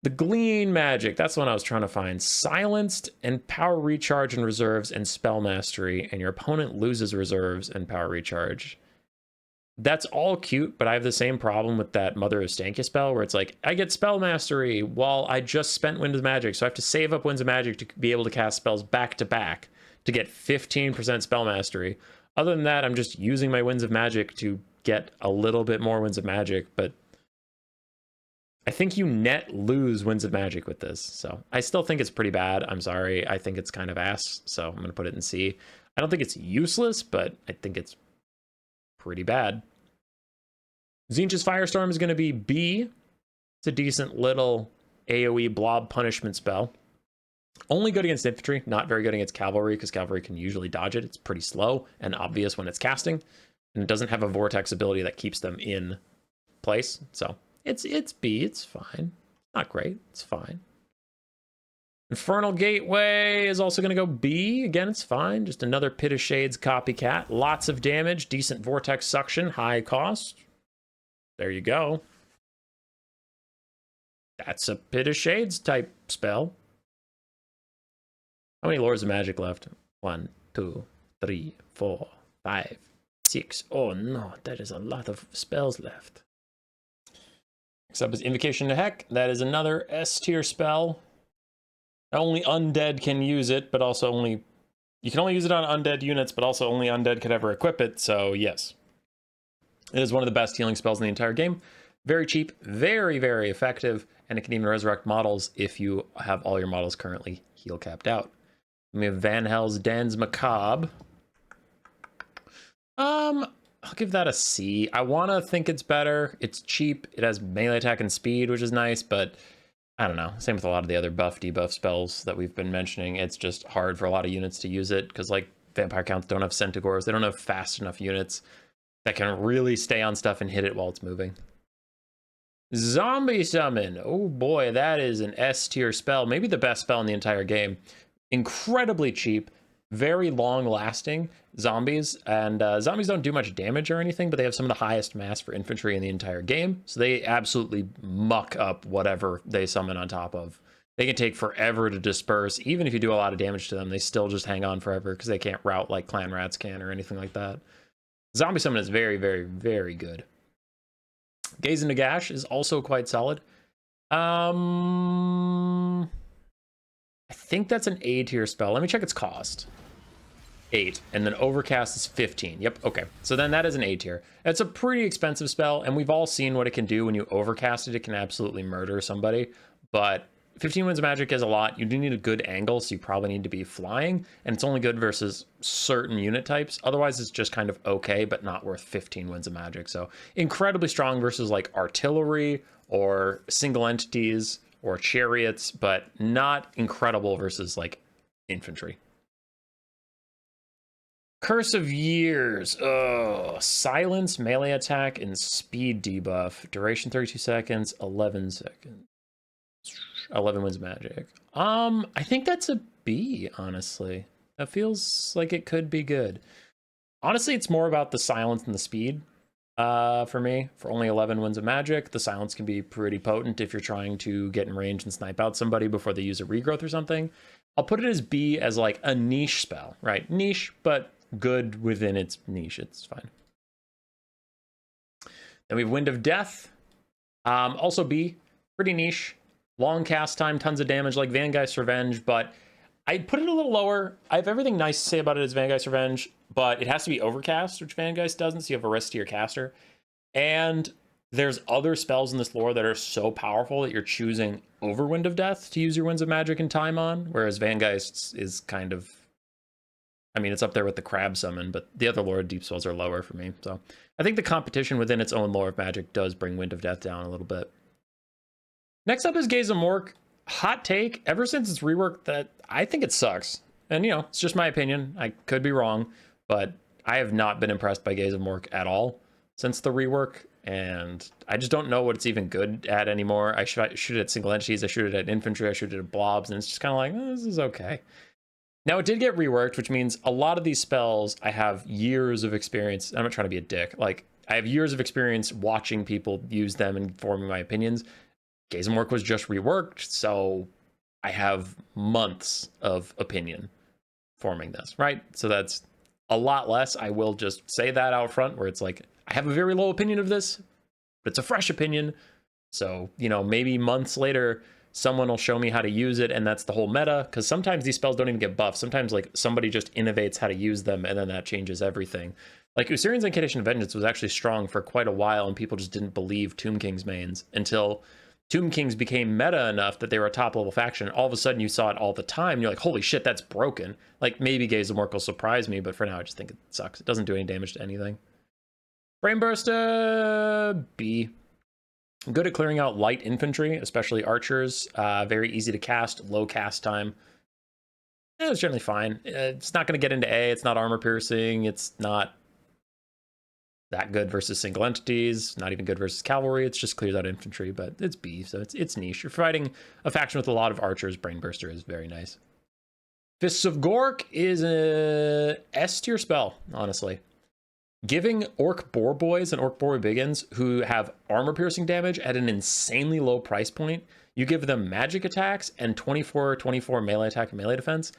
The Glean Magic, that's the one I was trying to find. Silenced and power recharge and reserves and spell mastery, and your opponent loses reserves and power recharge. That's all cute, but I have the same problem with that Mother of Stankia spell, where it's like, I get spell mastery while I just spent Winds of Magic, so I have to save up Winds of Magic to be able to cast spells back to back to get 15% spell mastery. Other than that, I'm just using my Winds of Magic to get a little bit more Winds of Magic, but I think you net lose Winds of Magic with this. So I still think it's pretty bad. I'm sorry. I think it's kind of ass. So I'm going to put it in C. I don't think it's useless, but I think it's pretty bad. Tzeentch's Firestorm is going to be B. It's a decent little AoE blob punishment spell. Only good against infantry, not very good against cavalry, because cavalry can usually dodge it. It's pretty slow and obvious when it's casting, and it doesn't have a vortex ability that keeps them in place. So it's B, it's fine. Not great, it's fine. Infernal Gateway is also going to go B. Again, it's fine. Just another Pit of Shades copycat. Lots of damage, decent vortex suction, high cost. There you go. That's a Pit of Shades type spell. How many Lords of Magic left? 1, 2, 3, 4, 5, 6. Oh no, that is a lot of spells left. Next up is Invocation Nehek. That is another S tier spell. Only undead can use it, but also you can only use it on undead units, but also only undead could ever equip it, so yes. It is one of the best healing spells in the entire game. Very cheap, very, very effective, and it can even resurrect models if you have all your models currently heal capped out. We have Van Hell's Dan's Macabre. I'll give that a C. I want to think it's better. It's cheap. It has melee attack and speed, which is nice, but I don't know. Same with a lot of the other buff, debuff spells that we've been mentioning. It's just hard for a lot of units to use it, because like Vampire Counts don't have Centigores. They don't have fast enough units that can really stay on stuff and hit it while it's moving. Zombie Summon. Oh boy, that is an S tier spell. Maybe the best spell in the entire game. Incredibly cheap, very long lasting zombies, and zombies don't do much damage or anything, but they have some of the highest mass for infantry in the entire game, so they absolutely muck up whatever they summon on top of. They can take forever to disperse. Even if you do a lot of damage to them, they still just hang on forever because they can't route like clan rats can or anything like that. Zombie Summon is very, very, very good. Gaze into Gash is also quite solid. I think that's an A tier spell. Let me check its cost. 8, and then Overcast is 15. Yep, okay. So then that is an A tier. It's a pretty expensive spell, and we've all seen what it can do when you overcast it. It can absolutely murder somebody, but 15 Winds of Magic is a lot. You do need a good angle, so you probably need to be flying, and it's only good versus certain unit types. Otherwise, it's just kind of okay, but not worth 15 Winds of Magic. So incredibly strong versus like artillery or single entities or chariots, but not incredible versus like infantry. Curse of Years. Oh, silence, melee attack, and speed debuff. Duration 32 seconds, 11 seconds. 11 Winds of Magic. I think that's a B, honestly. That feels like it could be good. Honestly, it's more about the silence and the speed. For me, for only 11 Winds of Magic, the silence can be pretty potent if you're trying to get in range and snipe out somebody before they use a regrowth or something. I'll put it as B as like a niche spell, right? Niche, but good within its niche. It's fine. Then we have Wind of Death. Also B, pretty niche. Long cast time, tons of damage like Vangeist's Revenge, but I'd put it a little lower. I have everything nice to say about it as Vangeist's Revenge, but it has to be Overcast, which Vangeist doesn't, so you have a risk to your caster. And there's other spells in this lore that are so powerful that you're choosing over Wind of Death to use your Winds of Magic and time on, whereas Vangeist is kind of I mean, it's up there with the crab summon, but the other lore deep spells are lower for me. So I think the competition within its own lore of Magic does bring Wind of Death down a little bit. Next up is Gaze of Mork. Hot take, ever since it's reworked, that I think it sucks. And, you know, it's just my opinion. I could be wrong, but I have not been impressed by Gaze of Mork at all since the rework. And I just don't know what it's even good at anymore. I shoot it at single entities, I shoot it at infantry, I shoot it at blobs, and it's just kind of like, this is okay. Now, it did get reworked, which means a lot of these spells, I have years of experience. I'm not trying to be a dick. Like, I have years of experience watching people use them and forming my opinions. Gaze of Mork was just reworked, so I have months of opinion forming this, right? So that's a lot less. I will just say that out front, where it's like, I have a very low opinion of this, but it's a fresh opinion. So, you know, maybe months later, someone will show me how to use it, and that's the whole meta, because sometimes these spells don't even get buffed. Sometimes, like, somebody just innovates how to use them, and then that changes everything. Like, Usurian's Incantation of Vengeance was actually strong for quite a while, and people just didn't believe Tomb King's mains until Tomb Kings became meta enough that they were a top level faction. All of a sudden you saw it all the time. And you're like, holy shit, that's broken. Like, maybe Gaze of Mork will surprise me, but for now I just think it sucks. It doesn't do any damage to anything. Brainburst, B. Good at clearing out light infantry, especially archers. Very easy to cast, low cast time. It's generally fine. It's not going to get into A. It's not armor piercing. It's not that good versus single entities, not even good versus cavalry. It's just clears out infantry, but it's B, so it's niche. You're fighting a faction with a lot of archers. Brainburster is very nice. Fists of Gork is a S tier spell, honestly. Giving Orc Boar Boys and Orc Boar Biggins who have armor piercing damage at an insanely low price point, you give them magic attacks and 24/24 melee attack and melee defense,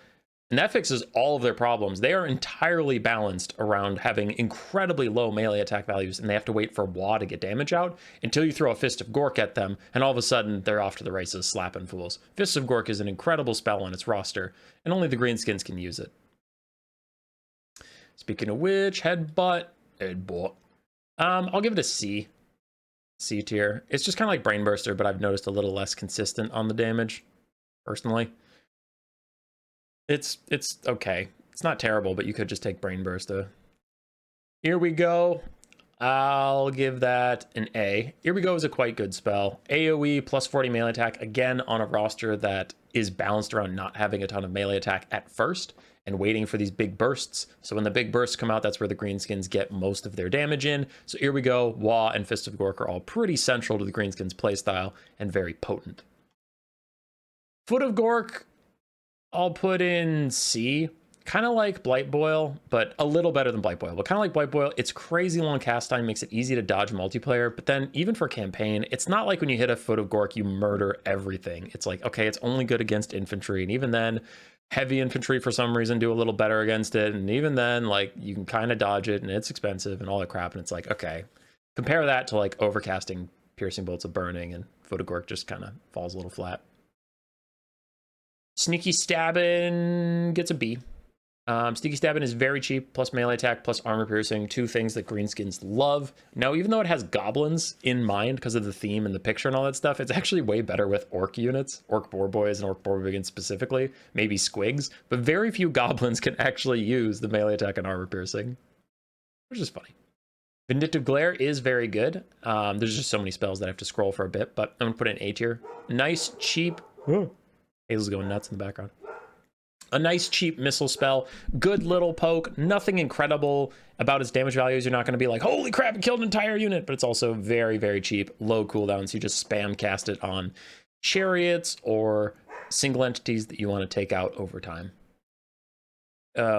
and that fixes all of their problems. They are entirely balanced around having incredibly low melee attack values, and they have to wait for Waugh to get damage out until you throw a Fist of Gork at them, and all of a sudden they're off to the races slapping fools. Fist of Gork is an incredible spell on its roster, and only the greenskins can use it. Speaking of which, Headbutt. I'll give it a C. C tier. It's just kind of like Brainburster, but I've noticed a little less consistent on the damage, personally. It's okay. It's not terrible, but you could just take Brainburster. Here we go. I'll give that an A. Here we go is a quite good spell. AoE plus 40 melee attack, again on a roster that is balanced around not having a ton of melee attack at first and waiting for these big bursts. So when the big bursts come out, that's where the greenskins get most of their damage in. So here we go. Waugh and Fist of Gork are all pretty central to the greenskins playstyle and very potent. Foot of Gork, I'll put in C. Kind of like Blight Boil, but a little better than Blight Boil. But kind of like Blight Boil, it's crazy long cast time, makes it easy to dodge multiplayer. But then even for campaign, it's not like when you hit a Foot of Gork, you murder everything. It's like, okay, it's only good against infantry. And even then, heavy infantry for some reason do a little better against it. And even then, like, you can kind of dodge it and it's expensive and all that crap. And it's like, okay, compare that to like overcasting Piercing Bolts of Burning, and Foot of Gork just kind of falls a little flat. Sneaky Stabbing gets a B. Sneaky Stabbing is very cheap, plus melee attack, plus armor piercing, two things that greenskins love. Now, even though it has goblins in mind because of the theme and the picture and all that stuff, it's actually way better with orc units, Orc Boar Boys and Orc Boar Biggins specifically, maybe squigs, but very few goblins can actually use the melee attack and armor piercing, which is funny. Vindictive Glare is very good. There's just so many spells that I have to scroll for a bit, but I'm gonna put it in A tier. Nice, cheap. Hazel's going nuts in the background. A nice cheap missile spell, good little poke, nothing incredible about its damage values. You're not going to be like, holy crap, it killed an entire unit, but it's also very, very cheap, low cooldowns. You just spam cast it on chariots or single entities that you want to take out over time.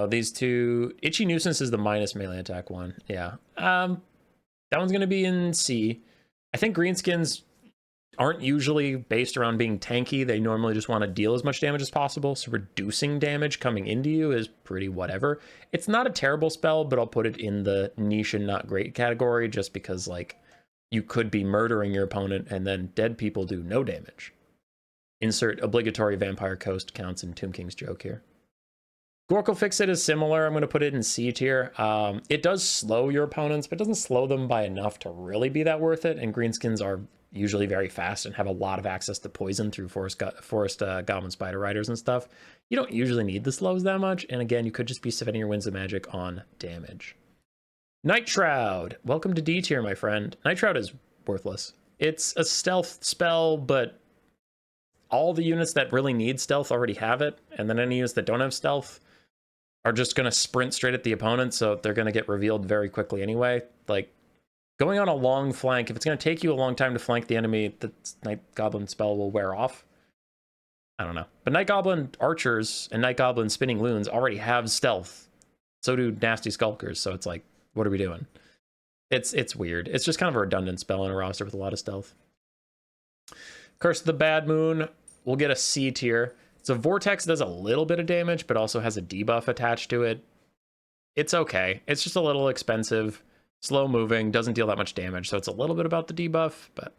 These two, Itchy Nuisance is the minus melee attack one. Yeah. That one's going to be in C. I think greenskins aren't usually based around being tanky. They normally just want to deal as much damage as possible, so reducing damage coming into you is pretty whatever. It's not a terrible spell, but I'll put it in the niche and not great category just because, like, you could be murdering your opponent and then dead people do no damage. Insert obligatory Vampire Coast counts in Tomb King's joke here. Gorkle Fix It is similar. I'm going to put it in C tier. It does slow your opponents, but it doesn't slow them by enough to really be that worth it, and greenskins are usually very fast and have a lot of access to poison through forest goblin spider riders and stuff, you don't usually need the slows that much. And again, you could just be spending your Winds of Magic on damage. Night Shroud. Welcome to D tier, my friend. Night Shroud is worthless. It's a stealth spell, but all the units that really need stealth already have it. And then any units that don't have stealth are just going to sprint straight at the opponent, so they're going to get revealed very quickly anyway. Like, going on a long flank, if it's going to take you a long time to flank the enemy, the Night Goblin spell will wear off. I don't know. But Night Goblin archers and Night Goblin spinning loons already have stealth. So do nasty skulkers, so it's like, what are we doing? It's weird. It's just kind of a redundant spell in a roster with a lot of stealth. Curse of the Bad Moon, we'll get a C tier. So Vortex does a little bit of damage, but also has a debuff attached to it. It's okay. It's just a little expensive, slow moving, doesn't deal that much damage. So it's a little bit about the debuff, but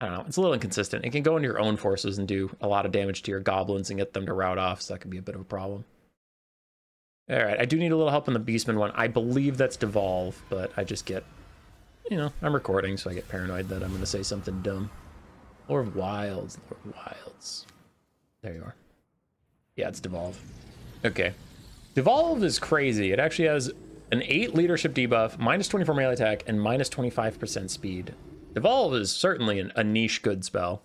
I don't know. It's a little inconsistent. It can go into your own forces and do a lot of damage to your goblins and get them to rout off. So that could be a bit of a problem. All right. I do need a little help on the Beastman one. I believe that's Devolve, but I just get, you know, I'm recording, so I get paranoid that I'm going to say something dumb. Lord of Wilds. Lord of Wilds. There you are. Yeah, it's Devolve. Okay. Devolve is crazy. It actually has an 8 leadership debuff, minus 24 melee attack, and minus 25% speed. Devolve is certainly a niche good spell.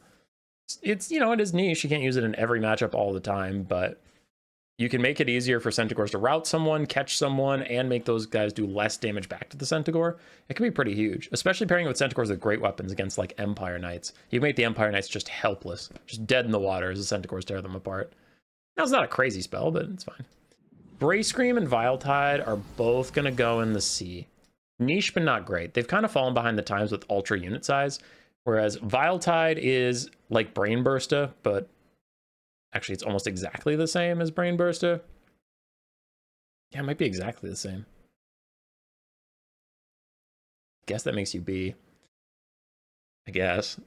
It's, you know, it is niche. You can't use it in every matchup all the time, but you can make it easier for Centaurs to rout someone, catch someone, and make those guys do less damage back to the Centaur. It can be pretty huge, especially pairing with Centaurs with great weapons against like Empire Knights. You make the Empire Knights just helpless, just dead in the water as the Centaurs tear them apart. Now, it's not a crazy spell, but it's fine. Bray Scream and Viletide are both going to go in the C. Niche, but not great. They've kind of fallen behind the times with ultra unit size, whereas Viletide is like Brain Bursta, but actually it's almost exactly the same as Brain Bursta. Yeah, it might be exactly the same. Guess that makes you B. I guess.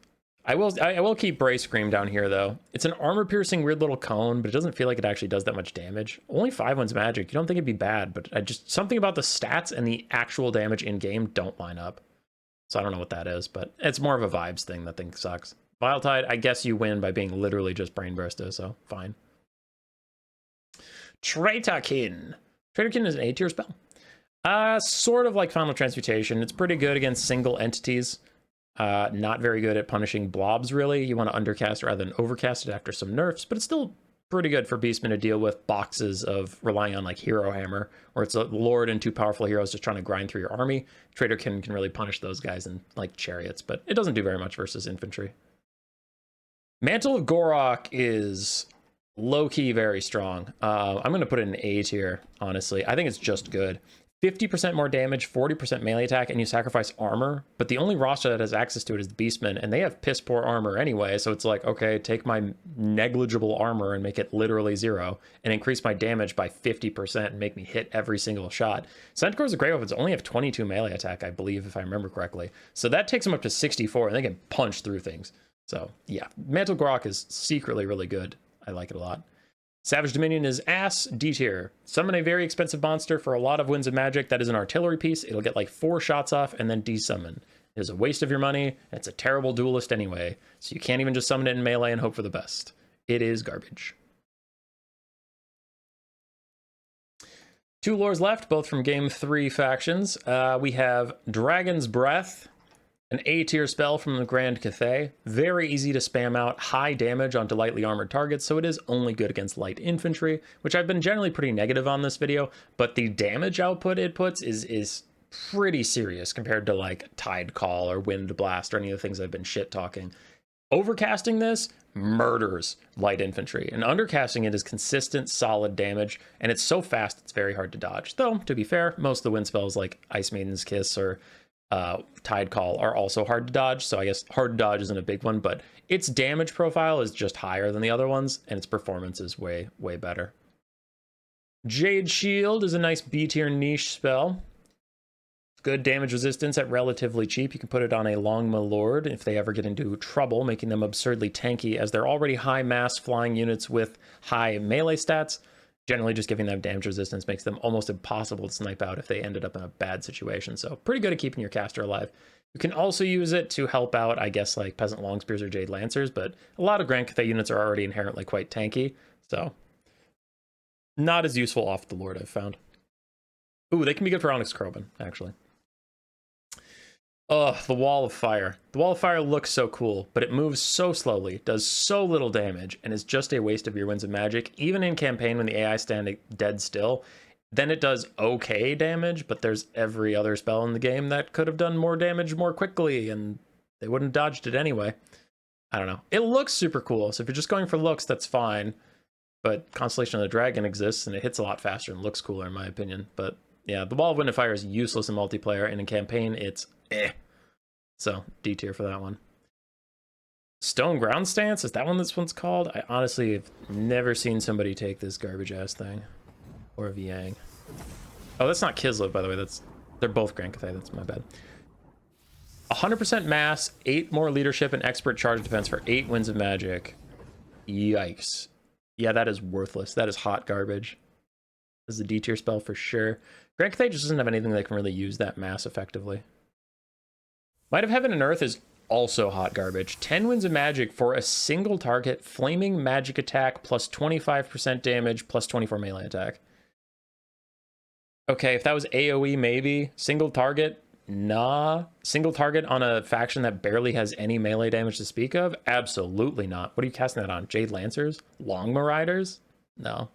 I will keep Bray Scream down here, though. It's an armor-piercing weird little cone, but it doesn't feel like it actually does that much damage. Only 5 Winds Magic. You don't think it'd be bad, but something about the stats and the actual damage in-game don't line up. So I don't know what that is, but it's more of a vibes thing. That thing sucks. Viletide, I guess you win by being literally just Brain Bursta, so fine. Traitorkin. Traitorkin is an A-tier spell. Sort of like Final Transmutation. It's pretty good against single entities. Not very good at punishing blobs, really. You want to undercast rather than overcast it after some nerfs, but it's still pretty good for Beastmen to deal with boxes of relying on like Hero Hammer, where it's a Lord and 2 powerful heroes just trying to grind through your army. Traitorkin can really punish those guys in like chariots, but it doesn't do very much versus infantry. Mantle of Gorok is low-key very strong. I'm going to put it in A tier, honestly. I think it's just good. 50% more damage, 40% melee attack, and you sacrifice armor. But the only roster that has access to it is the Beastmen, and they have piss-poor armor anyway. So it's like, okay, take my negligible armor and make it literally 0, and increase my damage by 50% and make me hit every single shot. Centaurs are great weapons. Only have 22 melee attack, I believe, if I remember correctly. So that takes them up to 64, and they can punch through things. So yeah, Mantle Gorok is secretly really good. I like it a lot. Savage Dominion is ass, D tier. Summon a very expensive monster for a lot of Winds of Magic. That is an artillery piece. It'll get like 4 shots off and then desummon. It is a waste of your money, and it's a terrible duelist anyway, so you can't even just summon it in melee and hope for the best. It is garbage. 2 lores left, both from Game 3 factions. We have Dragon's Breath, an A-tier spell from the Grand Cathay. Very easy to spam out, high damage onto lightly armored targets, so it is only good against light infantry, which I've been generally pretty negative on this video, but the damage output it puts is pretty serious compared to like Tide Call or Wind Blast or any of the things I've been shit-talking. Overcasting this murders light infantry, and undercasting it is consistent, solid damage, and it's so fast it's very hard to dodge. Though, to be fair, most of the wind spells like Ice Maiden's Kiss or Tide Call are also hard to dodge, so I guess hard to dodge isn't a big one, but its damage profile is just higher than the other ones, and its performance is way better. Jade Shield is a nice B-tier niche spell. Good damage resistance at relatively cheap. You can put it on a Long Milord if they ever get into trouble, making them absurdly tanky, as they're already high mass flying units with high melee stats. generally just giving them damage resistance makes them almost impossible to snipe out if they ended up in a bad situation. So pretty good at keeping your caster alive. You can also use it to help out, I guess, like Peasant Longspears or Jade Lancers, but a lot of Grand Cathay units are already inherently quite tanky, so not as useful off the Lord, I've found. Ooh, they can be good for Onyx Krobin, actually. Ugh, the Wall of Fire. The Wall of Fire looks so cool, but it moves so slowly, does so little damage, and is just a waste of your Winds of Magic. Even in campaign when the AI stand dead still, then it does okay damage, but there's every other spell in the game that could have done more damage more quickly, and they wouldn't have dodged it anyway. I don't know. It looks super cool, so if you're just going for looks, that's fine. But Constellation of the Dragon exists, and it hits a lot faster and looks cooler, in my opinion. But yeah, the Wall of Wind and Fire is useless in multiplayer, and in campaign, it's eh. So, D tier for that one. Stone Ground Stance, is that one this one's called? I honestly have never seen somebody take this garbage-ass thing. Or Viang. Oh, that's not Kislev, by the way. They're both Grand Cathay. That's my bad. 100% mass, 8 more leadership, and expert charge defense for 8 Winds of Magic. Yikes. Yeah, that is worthless. That is hot garbage. This is a D tier spell for sure. Grand Cathay just doesn't have anything that can really use that mass effectively. Might of Heaven and Earth is also hot garbage. 10 Winds of Magic for a single target, flaming magic attack, plus 25% damage, plus 24 melee attack. Okay, if that was AoE, maybe. Single target, nah. Single target on a faction that barely has any melee damage to speak of? Absolutely not. What are you casting that on? Jade Lancers? Longma Riders? No.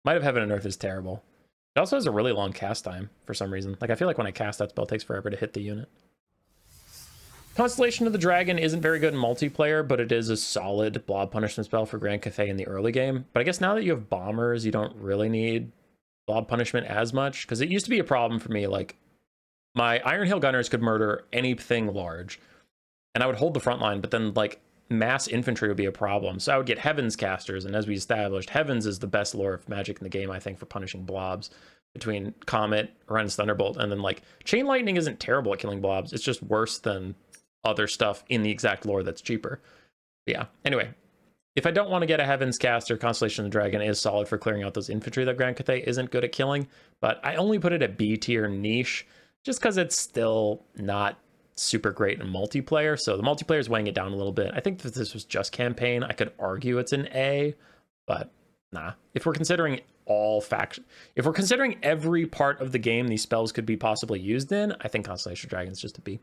Might of Heaven and Earth is terrible. It also has a really long cast time for some reason. Like, I feel like when I cast that spell, it takes forever to hit the unit. Constellation of the Dragon isn't very good in multiplayer, but it is a solid blob punishment spell for Grand Cathay in the early game. But I guess now that you have bombers, you don't really need blob punishment as much, because it used to be a problem for me. Like, my Iron Hail Gunners could murder anything large, and I would hold the front line, but then, like, mass infantry would be a problem. So I would get Heavens casters, and as we established, Heavens is the best lore of magic in the game, I think, for punishing blobs, between Comet, Ren's Thunderbolt, and then, like, Chain Lightning isn't terrible at killing blobs. It's just worse than other stuff in the exact lore that's cheaper. But yeah, anyway, if I don't want to get a Heavens caster, Constellation of the Dragon is solid for clearing out those infantry that Grand Cathay isn't good at killing, but I only put it at B tier niche, just because it's still not super great in multiplayer, so the multiplayer is weighing it down a little bit. I think if this was just campaign, I could argue it's an A, but nah. If we're considering if we're considering every part of the game these spells could be possibly used in, I think Constellation of Dragons is just a B.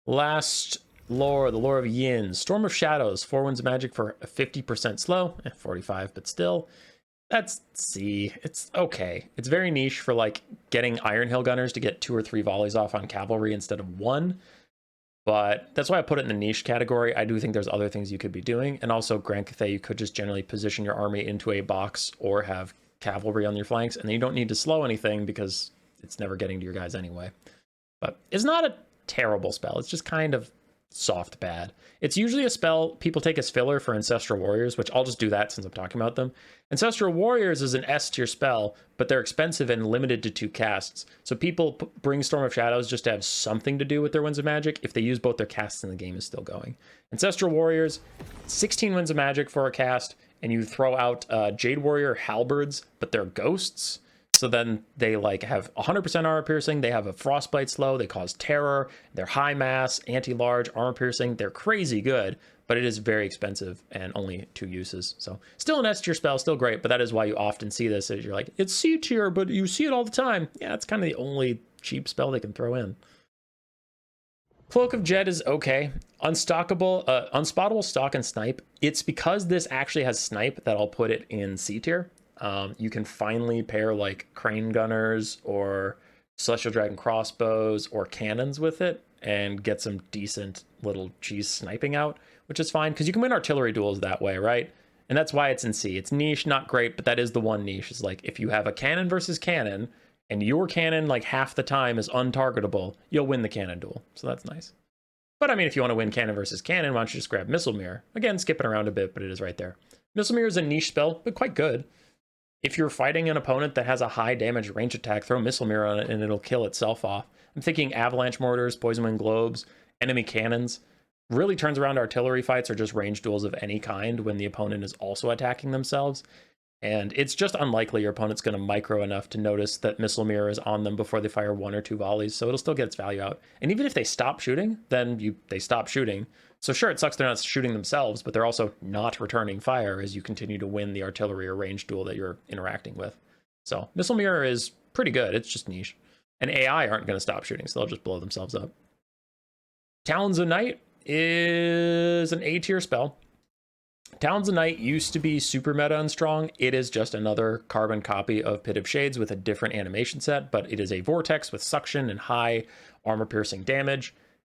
Last lore, the lore of Yin. Storm of Shadows, 4 Winds of Magic for a 50% slow, 45, but still, that's C. It's okay. It's very niche for, like, getting Iron Hail Gunners to get 2 or 3 volleys off on cavalry instead of 1, but that's why I put it in the niche category. I do think there's other things you could be doing, and also Grand Cathay, you could just generally position your army into a box or have cavalry on your flanks, and then you don't need to slow anything because it's never getting to your guys anyway. But it's not a terrible spell. It's just kind of soft bad. It's usually a spell people take as filler for Ancestral Warriors, which I'll just do that since I'm talking about them. Ancestral Warriors is an S tier spell, but they're expensive and limited to 2 casts. So people bring Storm of Shadows just to have something to do with their Winds of Magic. If they use both their casts and the game is still going. Ancestral Warriors, 16 Winds of Magic for a cast, and you throw out Jade Warrior Halberds, but they're ghosts. So then they, like, have 100% armor piercing, they have a frostbite slow, they cause terror, they're high mass, anti-large, armor piercing, they're crazy good, but it is very expensive and only 2 uses. So still an S tier spell, still great, but that is why you often see this, is you're like, it's C tier, but you see it all the time. Yeah, it's kind of the only cheap spell they can throw in. Cloak of Jet is okay. Unspottable Stalk and Snipe. It's because this actually has Snipe that I'll put it in C tier. You can finally pair, like, Crane Gunners or Celestial Dragon Crossbows or Cannons with it and get some decent little cheese sniping out, which is fine because you can win artillery duels that way, right? And that's why it's in C. It's niche, not great, but that is the one niche. Is like, if you have a cannon versus cannon and your cannon, like, half the time is untargetable, you'll win the cannon duel. So that's nice. But I mean, if you want to win cannon versus cannon, why don't you just grab Missile Mirror? Again, skipping around a bit, but it is right there. Missile Mirror is a niche spell, but quite good. If you're fighting an opponent that has a high damage range attack, throw Missile Mirror on it and it'll kill itself off. I'm thinking Avalanche Mortars, Poison Wind Globes, enemy cannons. really turns around artillery fights or just range duels of any kind when the opponent is also attacking themselves. And it's just unlikely your opponent's going to micro enough to notice that Missile Mirror is on them before they fire 1 or 2 volleys, so it'll still get its value out. And even if they stop shooting, then they stop shooting. So sure, it sucks they're not shooting themselves, but they're also not returning fire as you continue to win the artillery or range duel that you're interacting with. So Missile Mirror is pretty good, it's just niche. And AI aren't going to stop shooting, so they'll just blow themselves up. Talons of Night is an A tier spell. Talons of Night used to be super meta and strong. It is just another carbon copy of Pit of Shades with a different animation set, but it is a vortex with suction and high armor piercing damage.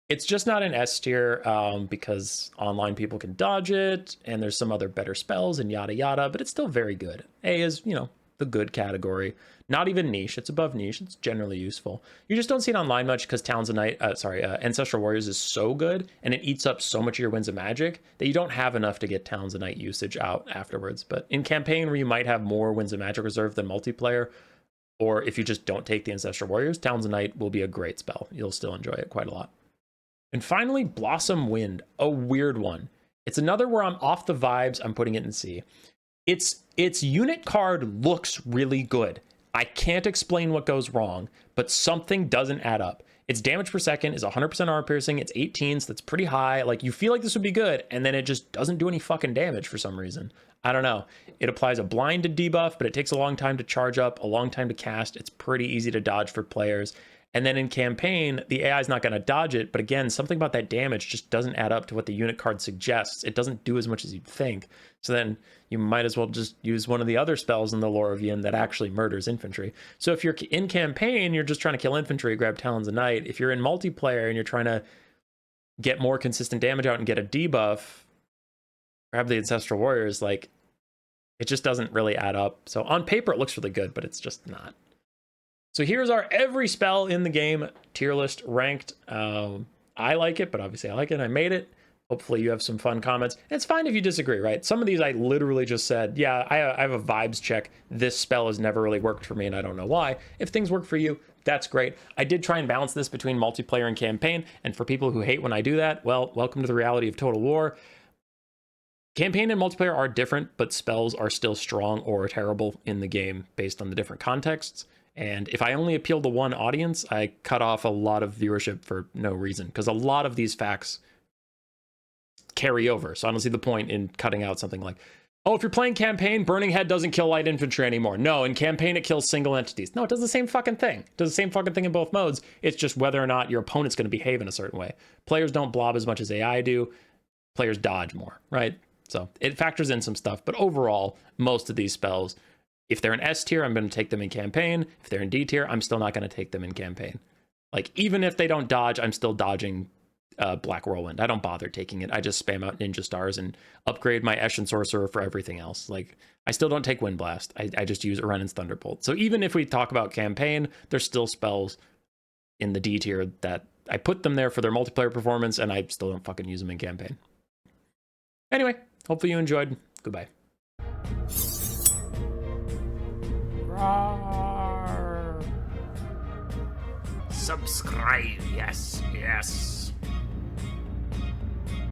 It's just not an S tier because online people can dodge it, and there's some other better spells and yada yada, but it's still very good. A is, you know, the good category. Not even niche, it's above niche, it's generally useful. You just don't see it online much because Talons of Night, Ancestral Warriors is so good and it eats up so much of your Winds of Magic that you don't have enough to get Talons of Night usage out afterwards. But in campaign where you might have more Winds of Magic reserve than multiplayer, or if you just don't take the Ancestral Warriors, Talons of Night will be a great spell. You'll still enjoy it quite a lot. And finally, Blossom Wind, a weird one. It's another where I'm off the vibes, I'm putting it in C. Its unit card looks really good. I can't explain what goes wrong, but something doesn't add up. Its damage per second is 100% armor piercing. It's 18, so that's pretty high. Like, you feel like this would be good, and then it just doesn't do any fucking damage for some reason. I don't know. It applies a blinded debuff, but it takes a long time to charge up, a long time to cast. It's pretty easy to dodge for players. And then in campaign, the AI is not going to dodge it, but again, something about that damage just doesn't add up to what the unit card suggests. It doesn't do as much as you'd think. So then you might as well just use one of the other spells in the lore of Yin that actually murders infantry. So if you're in campaign, you're just trying to kill infantry, grab Talons of Night. If you're in multiplayer and you're trying to get more consistent damage out and get a debuff, grab the Ancestral Warriors. Like, it just doesn't really add up. So on paper, it looks really good, but it's just not. So here's our every spell in the game tier list ranked. I like it, but obviously I like it. I made it. Hopefully you have some fun comments. And it's fine if you disagree, right? Some of these I literally just said, yeah, I have a vibes check. This spell has never really worked for me and I don't know why. If things work for you, that's great. I did try and balance this between multiplayer and campaign. And for people who hate when I do that, well, welcome to the reality of Total War. Campaign and multiplayer are different, but spells are still strong or terrible in the game based on the different contexts. And if I only appeal to one audience, I cut off a lot of viewership for no reason, because a lot of these facts carry over. So I don't see the point in cutting out something like, oh, if you're playing campaign, Burning Head doesn't kill light infantry anymore. No, in campaign, it kills single entities. No, it does the same fucking thing. It does the same fucking thing in both modes. It's just whether or not your opponent's going to behave in a certain way. Players don't blob as much as AI do. Players dodge more, right? So it factors in some stuff. But overall, most of these spells, if they're in S tier, I'm going to take them in campaign. If they're in D tier, I'm still not going to take them in campaign. Like, even if they don't dodge, I'm still dodging Black Whirlwind. I don't bother taking it. I just spam out Ninja Stars and upgrade my Esh and Sorcerer for everything else. Like, I still don't take Wind Blast. I just use Uranen's Thunderbolt. So even if we talk about campaign, there's still spells in the D tier that I put them there for their multiplayer performance, and I still don't fucking use them in campaign. Anyway, hopefully you enjoyed. Goodbye. Subscribe, yes, yes.